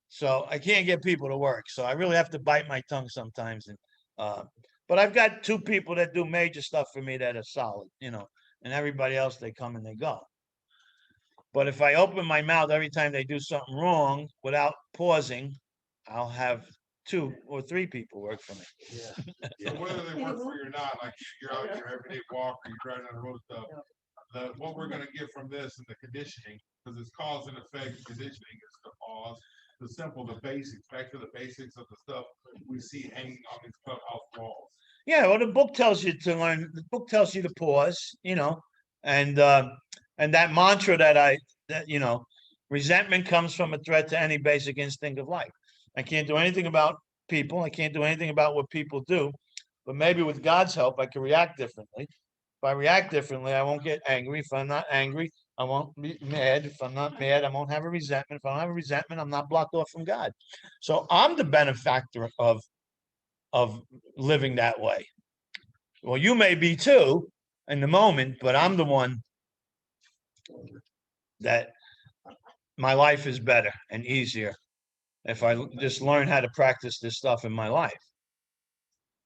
So I can't get people to work. So I really have to bite my tongue sometimes. But I've got 2 people that do major stuff for me that are solid, and everybody else, they come and they go. But if I open my mouth every time they do something wrong without pausing, I'll have 2 or 3 people work for me. So whether they work for you or not, like you're out your everyday walk or you're driving on the road stuff, what we're going to get from this and the conditioning, because it's cause and effect conditioning, is the pause, the basics, back to the basics of the stuff we see hanging on these clubhouse walls. Yeah, well, the book tells you to learn. The book tells you to pause, and that mantra that resentment comes from a threat to any basic instinct of life. I can't do anything about people. I can't do anything about what people do, but maybe with God's help, I can react differently. If I react differently, I won't get angry. If I'm not angry, I won't be mad. If I'm not mad, I won't have a resentment. If I don't have a resentment, I'm not blocked off from God. So I'm the benefactor of living that way. Well, you may be too in the moment, but I'm the one that my life is better and easier if I just learn how to practice this stuff in my life.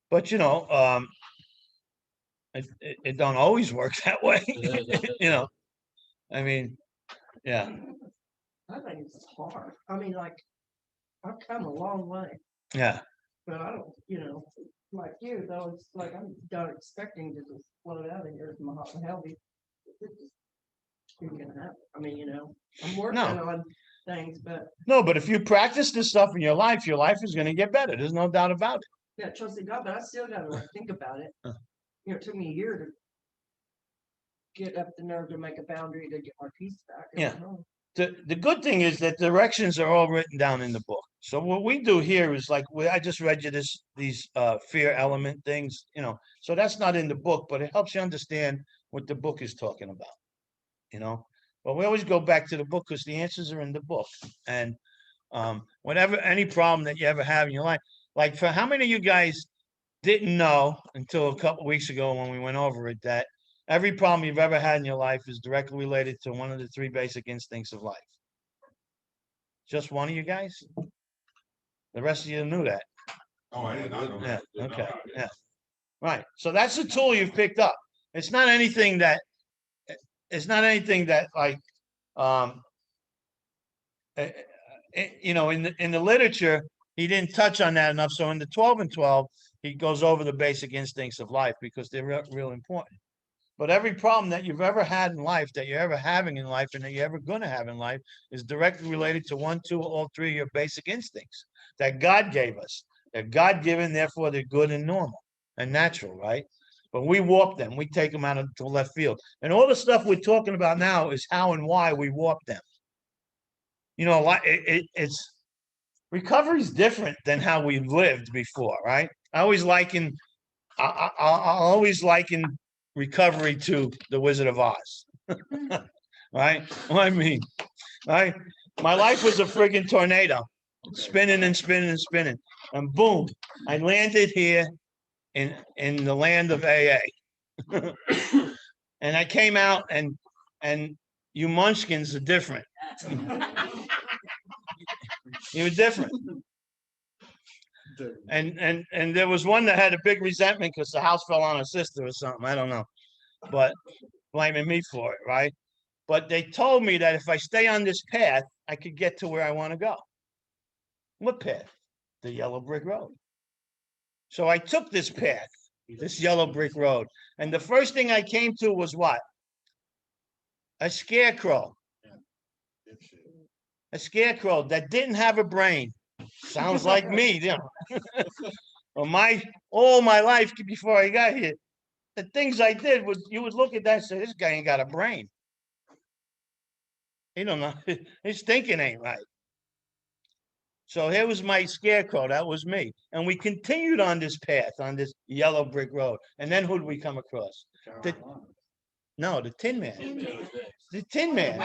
But it don't always work that way. I mean, yeah. I think it's hard. I mean, like, I've come a long way. Yeah. But I don't, like you, though, it's like I'm not expecting to just float out of here from a hot and healthy. I mean, I'm working on things, but. No, but if you practice this stuff in your life is going to get better. There's no doubt about it. Yeah, trusting God, but I still got to think about it. It took me a year to get up the nerve to make a boundary to get my peace back. Yeah. The good thing is that directions are all written down in the book. So what we do here is like, I just read you these fear element things, so that's not in the book, but it helps you understand what the book is talking about, but we always go back to the book because the answers are in the book. And any problem that you ever have in your life, like for how many of you guys didn't know until a couple of weeks ago when we went over it, that every problem you've ever had in your life is directly related to one of the 3 basic instincts of life? Just one of you guys? The rest of you knew that. Oh, I did not know that. Yeah. Okay. Yeah. Right. So that's a tool you've picked up. It's not anything that like You know, in the literature, he didn't touch on that enough. So in the 12 and 12, he goes over the basic instincts of life because they're real important. But every problem that you've ever had in life, that you're ever having in life, and that you're ever going to have in life is directly related to 1, 2, or all 3 of your basic instincts that God gave us. They're God-given, therefore they're good and normal and natural, right? But we warp them. We take them out into left field. And all the stuff we're talking about now is how and why we warp them. You know, it's recovery is different than how we lived before, right? I always liken recovery to the Wizard of Oz, right? Well, I mean, right? My life was a friggin' tornado, spinning and spinning and spinning, and boom, I landed here in the land of AA, and I came out, and you munchkins are different. You were different. And there was one that had a big resentment because the house fell on her sister or something. I don't know, but blaming me for it, right? But they told me that if I stay on this path, I could get to where I want to go. What path? The yellow brick road. So I took this path, this yellow brick road, and the first thing I came to was what? A scarecrow. A scarecrow that didn't have a brain. Sounds like me, you know. Well, all my life before I got here, the things I did was you would look at that and say, this guy ain't got a brain. He don't know. His thinking ain't right. So here was my scarecrow. That was me. And we continued on this path, on this yellow brick road. And then who did we come across? The Tin Man. The Tin Man.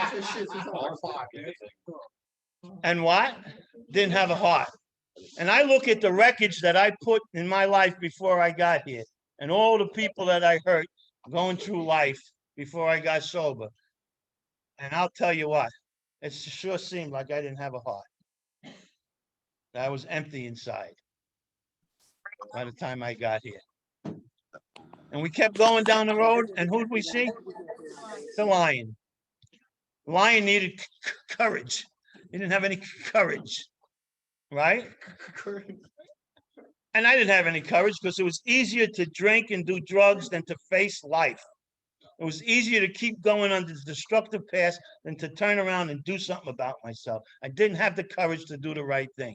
And what? Didn't have a heart. And I look at the wreckage that I put in my life before I got here, and all the people that I hurt going through life before I got sober. And I'll tell you what, it sure seemed like I didn't have a heart. I was empty inside by the time I got here. And we kept going down the road, and who did we see? The lion. The lion needed courage. He didn't have any courage, right? And I didn't have any courage because it was easier to drink and do drugs than to face life. It was easier to keep going on this destructive path than to turn around and do something about myself. I didn't have the courage to do the right thing.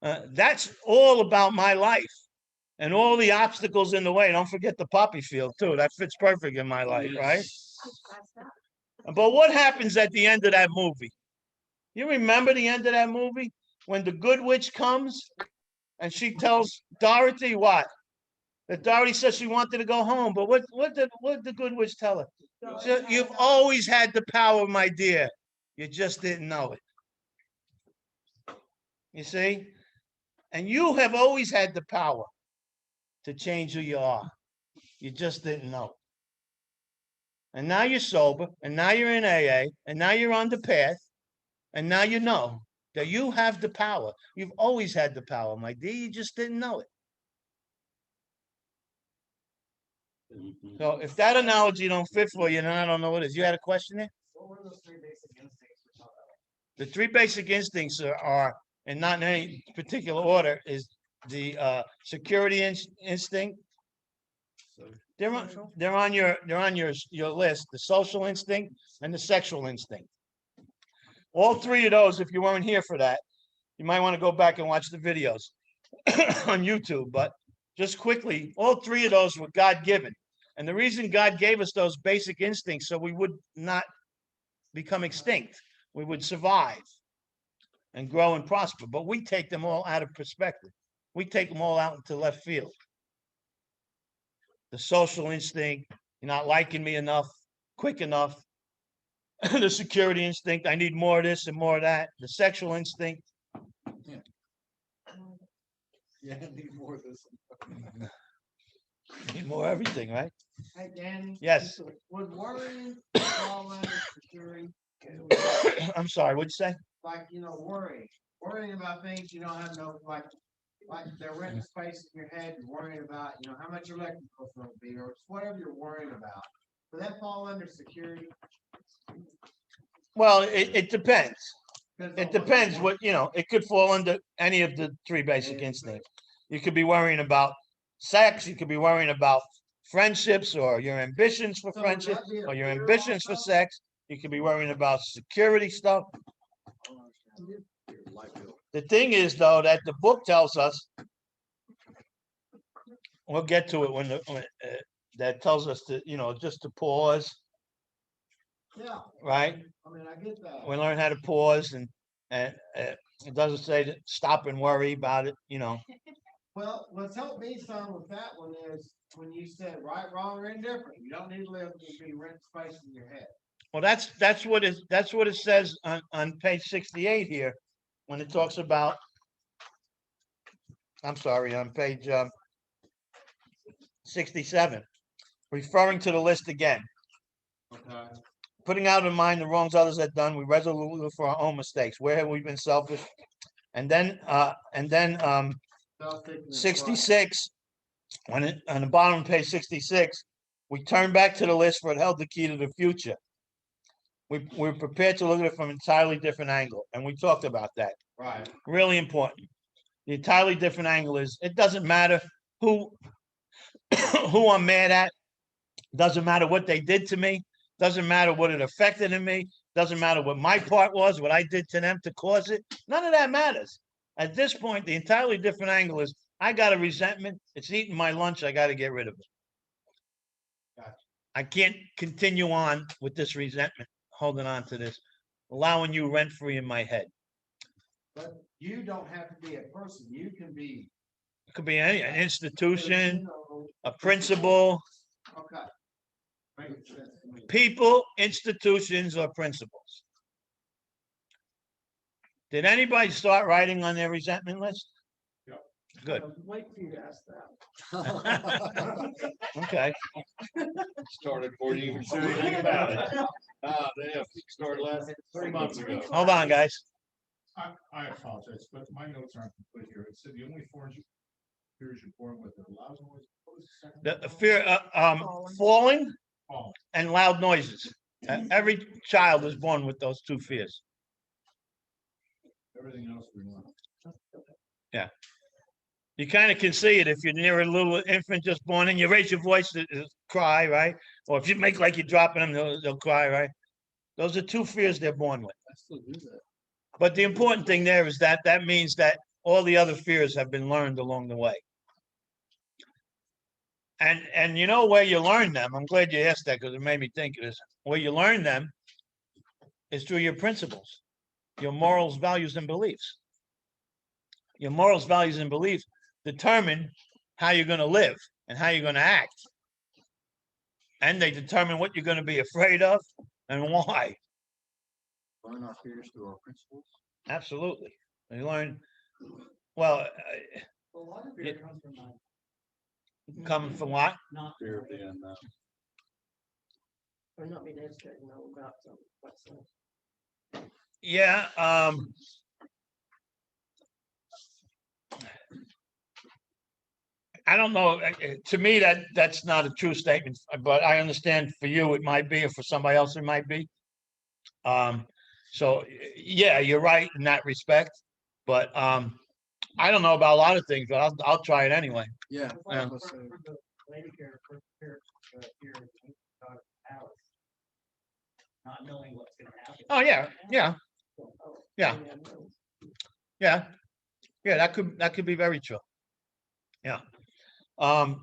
That's all about my life and all the obstacles in the way. Don't forget the poppy field too. That fits perfect in my life, right? But what happens at the end of that movie? You remember the end of that movie? When the good witch comes and she tells Dorothy what? That Dorothy says she wanted to go home. But what did the good witch tell her? She said, you've always had the power, my dear. You just didn't know it. You see? And you have always had the power to change who you are. You just didn't know. And now you're sober, and now you're in AA, and now you're on the path, and now you know that you have the power. You've always had the power, my dear. You just didn't know it. So if that analogy don't fit for you, then I don't know what is. You had a question there? What were those 3 basic instincts we're talking about? The 3 basic instincts are, and not in any particular order, is the security instinct. They're on your list. The social instinct and the sexual instinct. All 3 of those, if you weren't here for that, you might want to go back and watch the videos on YouTube. But just quickly, all 3 of those were God-given. And the reason God gave us those basic instincts so we would not become extinct. We would survive and grow and prosper. But we take them all out of perspective. We take them all out into left field. The social instinct, you're not liking me enough, quick enough. The security instinct, I need more of this and more of that. The sexual instinct. Yeah, I need more of this. Need more everything, right? Hey, Danny. Yes. Would worrying fall under security? I'm sorry, what'd you say? Like, worrying about things you don't have no, like they're renting space in your head and worrying about, how much your electric bill's gonna be, or whatever you're worrying about. Does that fall under security? Well, it depends. Depends It on depends what, it could fall under any of the three basic instincts. You could be worrying about sex, you could be worrying about friendships or your ambitions for So would friendship that be a or your fear ambitions for also? sex. You could be worrying about security stuff. The thing is, though, that the book tells us, we'll get to it that tells us to, just to pause, Yeah, right? I mean, I get that. We learn how to pause, and it doesn't say to stop and worry about it, Well, what's helped me some with that one is when you said right, wrong, or indifferent. You don't need to live to be rent space in your head. Well, that's what it says on page 68 here, when it talks about. I'm sorry, on page 67, referring to the list again. Okay. Putting out in mind the wrongs others have done, we resolutely look for our own mistakes. Where have we been selfish? And then 66, on the bottom of page 66, we turn back to the list for it held the key to the future. We're prepared to look at it from an entirely different angle, and we talked about that. Right. Really important. The entirely different angle is it doesn't matter who I'm mad at. Doesn't matter what they did to me. Doesn't matter what it affected in me. Doesn't matter what my part was, what I did to them to cause it. None of that matters. At this point, the entirely different angle is I got a resentment. It's eating my lunch. I got to get rid of it. Gotcha. I can't continue on with this resentment, holding on to this, allowing you rent free in my head. But you don't have to be a person. You can be. It could be an institution, a principle. Okay. Makes sense to me. People, institutions, or principles. Did anybody start writing on their resentment list? Yeah. Good. Wait for you to ask that. Okay. Started before you even said anything about it. They started last 3 months ago. Hold on, guys. I apologize, but my notes aren't complete here. It said the only fears you're born with are loud noise. The fear, falling Oh, and loud noises. Every child is born with those two fears. everything else we know. You kind of can see it if you're near a little infant just born and you raise your voice to cry, right? Or if you make like you're dropping them, they'll cry, right? Those are two fears they're born with. I still do that. But the important thing there is that means that all the other fears have been learned along the way. And you know where you learn them, I'm glad you asked that because it made me think of this. Where you learn them is through your principles, your morals, values, and beliefs. Your morals, values, and beliefs determine how you're going to live and how you're going to act. And they determine what you're going to be afraid of and why. Learn our fears through our principles. Absolutely. You learn, well, A lot of fear comes from coming from what? not. Fear of the unknown. Or not being educated, know about something. What's that? Yeah, I don't know. To me, that's not a true statement, but I understand for you it might be, or for somebody else it might be. So yeah, you're right in that respect. But I don't know about a lot of things, but I'll try it anyway. Yeah. Yeah. Lady care, here, hours. Not knowing what's gonna happen. Oh yeah, yeah, Yeah. yeah, yeah. That could be very true. Yeah. But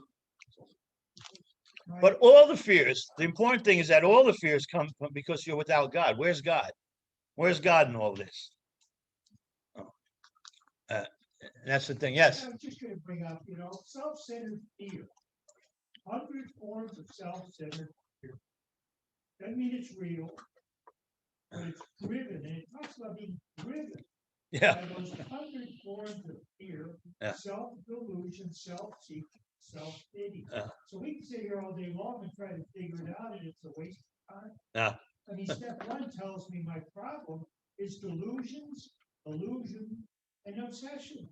all the fears, the important thing is that all the fears come from because you're without God. Where's God? Where's God in all this? That's the thing. Yes. I was just gonna bring up, self-centered fear. 100 forms of self-centered fear. Doesn't mean it's real, but it's driven, and it talks about being driven Yeah. by those 100 forms of fear, Yeah. self-delusion, self-seeking, self-pity. Yeah. So we can sit here all day long and try to figure it out, and it's a waste of time. Yeah. I mean, step one tells me my problem is delusions, illusion, and obsession,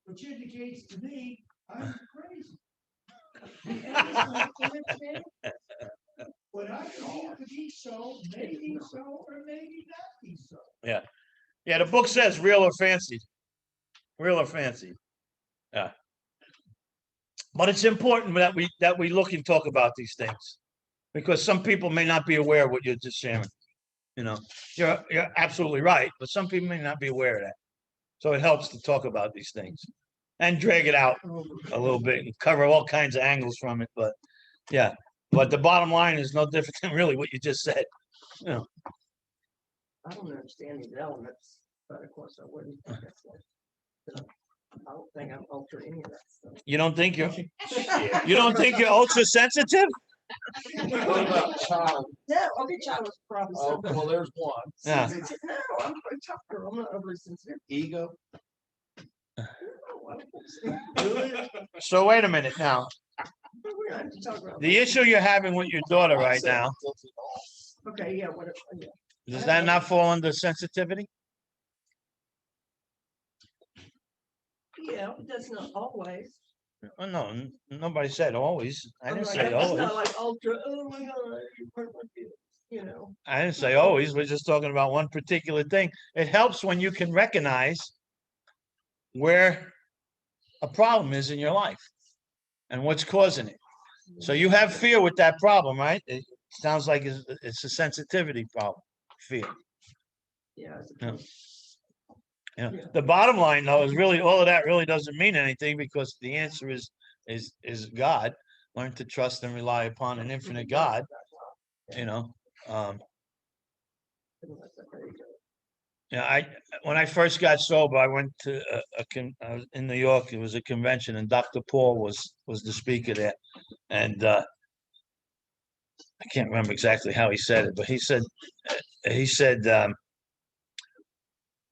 which indicates to me I'm crazy. And it's not gonna change. What I believe to be so, maybe so, or maybe not be so. Yeah. Yeah, the book says real or fancy. Real or fancy. Yeah. But it's important that we look and talk about these things. Because some people may not be aware of what you're just sharing. You know, you're absolutely right, but some people may not be aware of that. So it helps to talk about these things and drag it out a little bit and cover all kinds of angles from it. But yeah, but the bottom line is no different than really what you just said. You know. I don't understand these elements, but of course I wouldn't. Think that's what- I don't think I'm ultra any of that stuff. You don't think you're ultra sensitive? What about child? Yeah, okay, child was probably Oh, something. well, there's one. Yeah. No, I'm a tough girl. I'm not overly sensitive. Ego. No, I don't. So wait a minute now. We don't have to talk about The issue you're having with your daughter right now, Okay, yeah, whatever. Yeah. does that not fall under sensitivity? Yeah, that's not always. Oh, no, nobody said always. I didn't say It's always. not like ultra. Oh my god, you hurt my feelings. You know. I didn't say always. We're just talking about one particular thing. It helps when you can recognize where a problem is in your life and what's causing it. So you have fear with that problem, right? It sounds like it's a sensitivity problem, fear. Yeah. Yeah. Yeah. The bottom line, though, is really all of that really doesn't mean anything because the answer is God. Learn to trust and rely upon an infinite God. You know. Yeah, when I first got sober, I went to I was in New York. It was a convention, and Dr. Paul was the speaker there, and I can't remember exactly how he said it, but he said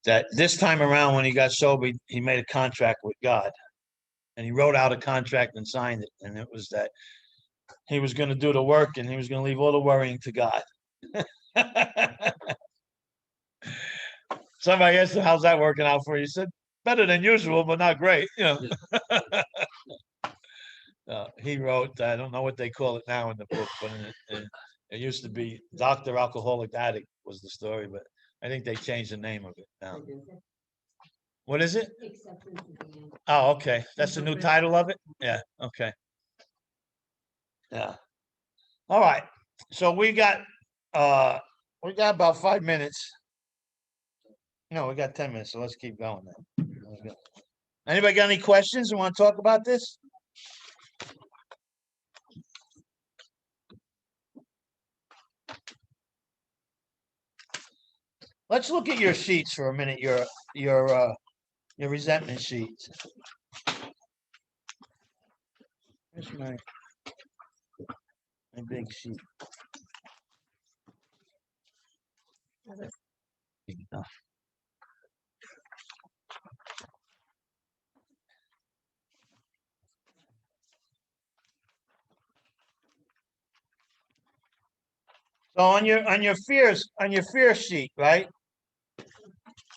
that this time around when he got sober, he made a contract with God, and he wrote out a contract and signed it, and it was that he was going to do the work and he was going to leave all the worrying to God. Somebody asked him, "How's that working out for you?" He said, "Better than usual, but not great." You know. He wrote, I don't know what they call it now in the book, but it used to be Dr. Alcoholic Addict was the story, but I think they changed the name of it now. What is it? Oh, okay. That's the new title of it? Yeah, okay. Yeah. All right. So we got about 5 minutes. No, we got 10 minutes, so let's keep going now. Anybody got any questions and want to talk about this? Let's look at your sheets for a minute, your resentment sheets. Here's my big sheet. So on your fear sheet, right?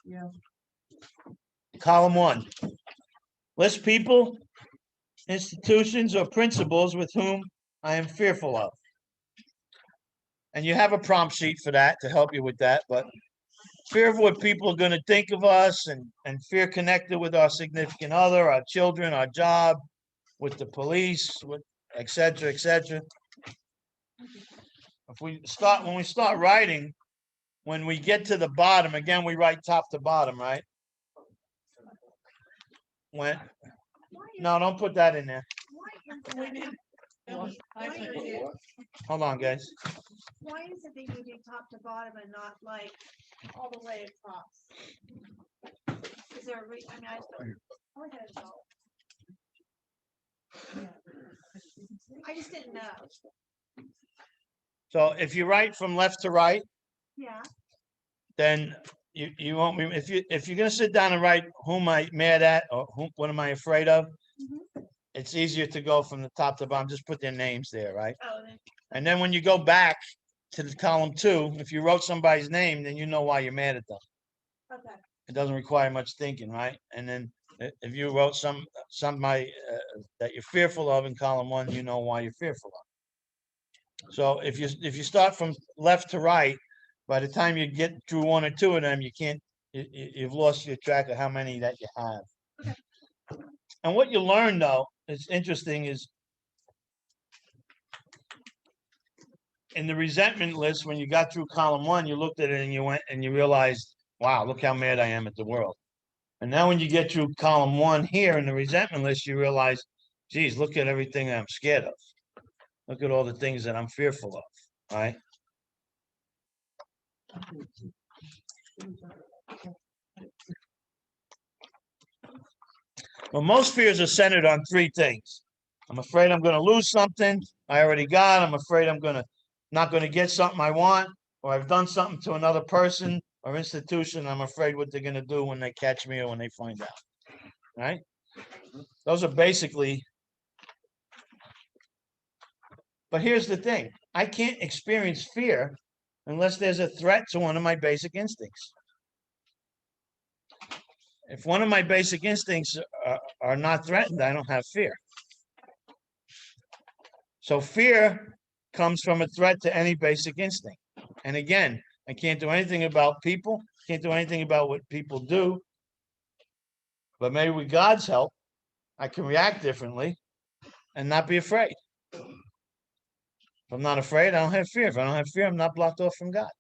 Yeah. Column 1. List people, institutions, or principles with whom I am fearful of. And you have a prompt sheet for that to help you with that, but fear of what people are going to think of us and fear connected with our significant other, our children, our job, with the police, with et cetera, et cetera. When we start writing, when we get to the bottom, again, we write top to bottom, right? No, don't put that in there. Hold on, guys. Why is it that you do top to bottom and not like all the way across? Is there a reason? I mean, I just don't. Go ahead, Joel. I just didn't know. So if you write from left to right, Yeah. then you won't be, if you're gonna sit down and write who am I mad at or what am I afraid of, it's easier to go from the top to bottom. Just put their names there, right? Oh, And then when you go back to the column 2, if you wrote somebody's name, then you know why you're mad at them. okay. It doesn't require much thinking, right? And then if you wrote somebody that you're fearful of in column 1, you know why you're fearful of. So if you start from left to right, by the time you get through one or two of them, you've lost your track of how many that you have. And what you learn, though, it's interesting, is in the resentment list, when you got through column 1, you looked at it and you went and you realized, wow, look how mad I am at the world. And now when you get through column 1 here in the resentment list, you realize, geez, look at everything that I'm scared of. Look at all the things that I'm fearful of, right? Well, most fears are centered on 3 things. I'm afraid I'm going to lose something I already got. I'm afraid I'm not going to get something I want, or I've done something to another person or institution. I'm afraid what they're going to do when they catch me or when they find out, right? Those are basically. But here's the thing. I can't experience fear unless there's a threat to one of my basic instincts. If one of my basic instincts are not threatened, I don't have fear. So fear comes from a threat to any basic instinct. And again, I can't do anything about people, can't do anything about what people do. But maybe with God's help, I can react differently and not be afraid. If I'm not afraid, I don't have fear. If I don't have fear, I'm not blocked off from God.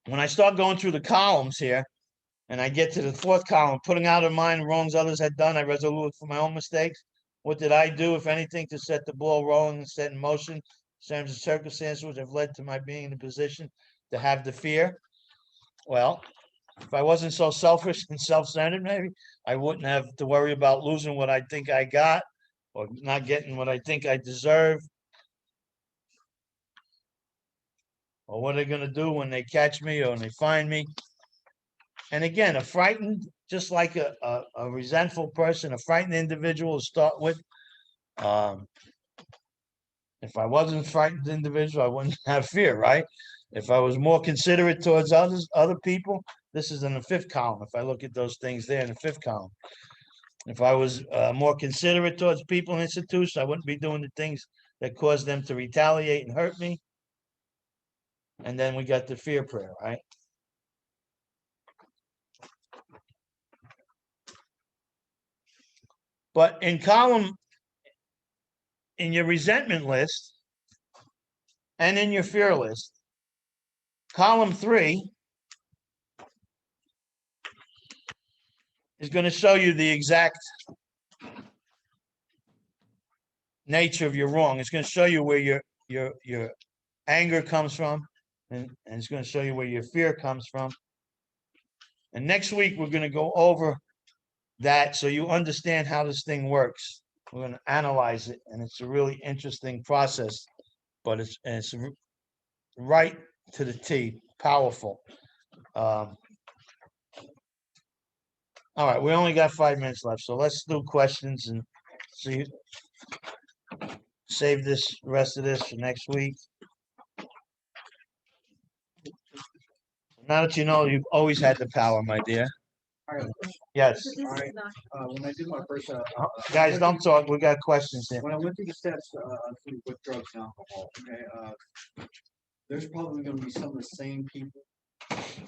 When I start going through the columns here, and I get to the 4th column, putting out of mind wrongs others had done, I resolute for my own mistakes. What did I do, if anything, to set the ball rolling and set in motion terms of circumstances which have led to my being in a position to have the fear? Well, if I wasn't so selfish and self-centered, maybe I wouldn't have to worry about losing what I think I got or not getting what I think I deserve. Or what are they going to do when they catch me or when they find me? And again, a frightened, just like a resentful person, a frightened individual to start with. If I wasn't a frightened individual, I wouldn't have fear, right? If I was more considerate towards other people, this is in the 5th column. If I look at those things there in the 5th column. If I was more considerate towards people and institutions, I wouldn't be doing the things that cause them to retaliate and hurt me. And then we got the fear prayer, right? But in your resentment list and in your fear list, column 3 is going to show you the exact nature of your wrong. It's going to show you where your anger comes from, and it's going to show you where your fear comes from. And next week, we're going to go over that so you understand how this thing works. We're going to analyze it, and it's a really interesting process, but it's right to the T, powerful. All right, we only got 5 minutes left, so let's do questions and see. Save this rest of this for next week. Now that you know, you've always had the power, my dear. Yes. All right. When I did my first, Guys, don't talk. We got questions here. when I went through the steps with drugs and alcohol, okay, there's probably going to be some of the same people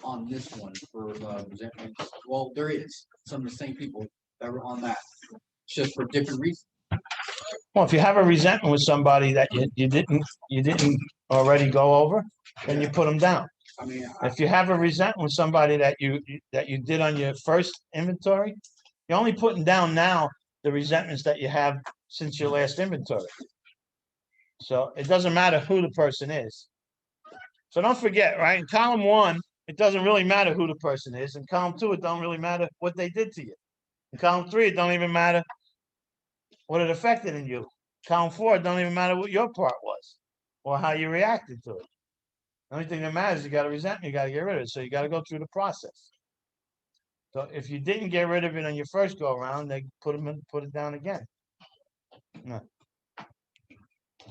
on this one for resentment. Well, there is some of the same people that were on that, it's just for different reasons. Well, if you have a resentment with somebody that you didn't already go over, then you put them down. I mean, If you have a resentment with somebody that you did on your first inventory, you're only putting down now the resentments that you have since your last inventory. So it doesn't matter who the person is. So don't forget, right? In column 1, it doesn't really matter who the person is. In column 2, it don't really matter what they did to you. In column 3, it don't even matter what it affected in you. Column 4, it don't even matter what your part was or how you reacted to it. The only thing that matters is you got to resentment, you got to get rid of it. So you got to go through the process. So if you didn't get rid of it on your first go around, they put it down again. No.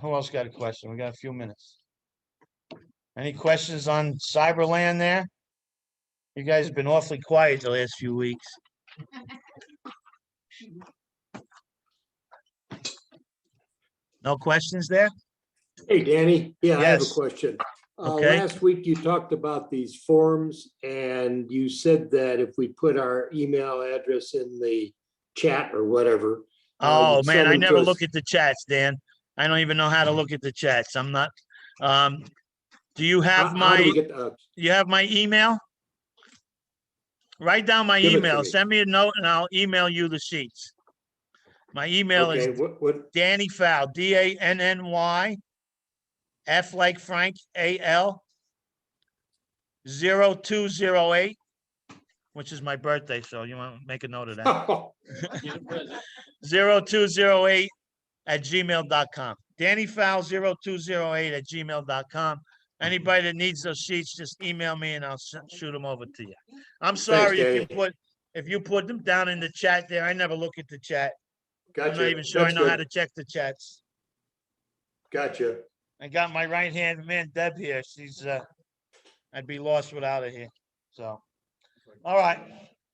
Who else got a question? We got a few minutes. Any questions on Cyberland there? You guys have been awfully quiet the last few weeks. No questions there? Hey, Danny. Yeah, I have a Yes. question. Okay. Last week you talked about these forms and you said that if we put our email address in the chat or whatever. Oh, you'd man, send I them to never us. look at the chats, Dan. I don't even know how to look at the chats. I'm not, do you have How do we my, get, you have my email? Write down my Give it to email. me. Send me a note and I'll email you the sheets. My email okay, is what, Danny Fowl, DANNY, F like Frank, AL, 0208, which is my birthday, so you want to make a note of that. 0208 @gmail.com. Danny Fowl 0208 @gmail.com. Anybody that needs those sheets, just email me and I'll shoot them over to you. I'm sorry if you put them down in the chat there. I never look at the chat. I'm not gotcha. even sure I That's know how good. to check the chats. Gotcha. I got my right hand man Deb here. She's I'd be lost without her here. So all right.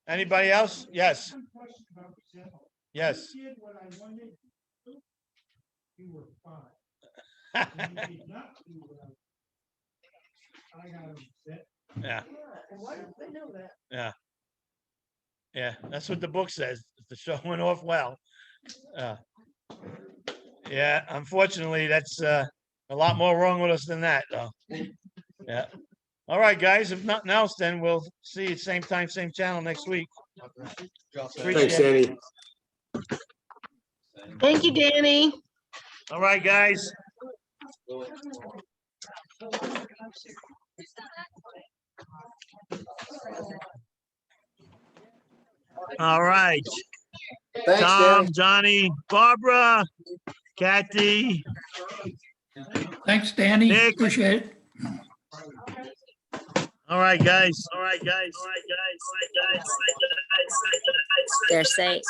Anybody else? Yes. Yes. Yeah. Why don't they know that? Yeah. Yeah, that's what the book says. The show went off well. Yeah, unfortunately, that's a lot more wrong with us than that, though. Yeah. All right, guys. If nothing else, then we'll see you same time, same channel next week. Thanks, Danny. Thank you, Danny. All right, guys. All right. Thanks, Tom, Danny. Johnny, Barbara, Kathy. Thanks, Danny. Nick. Appreciate it. All right, guys. They're safe.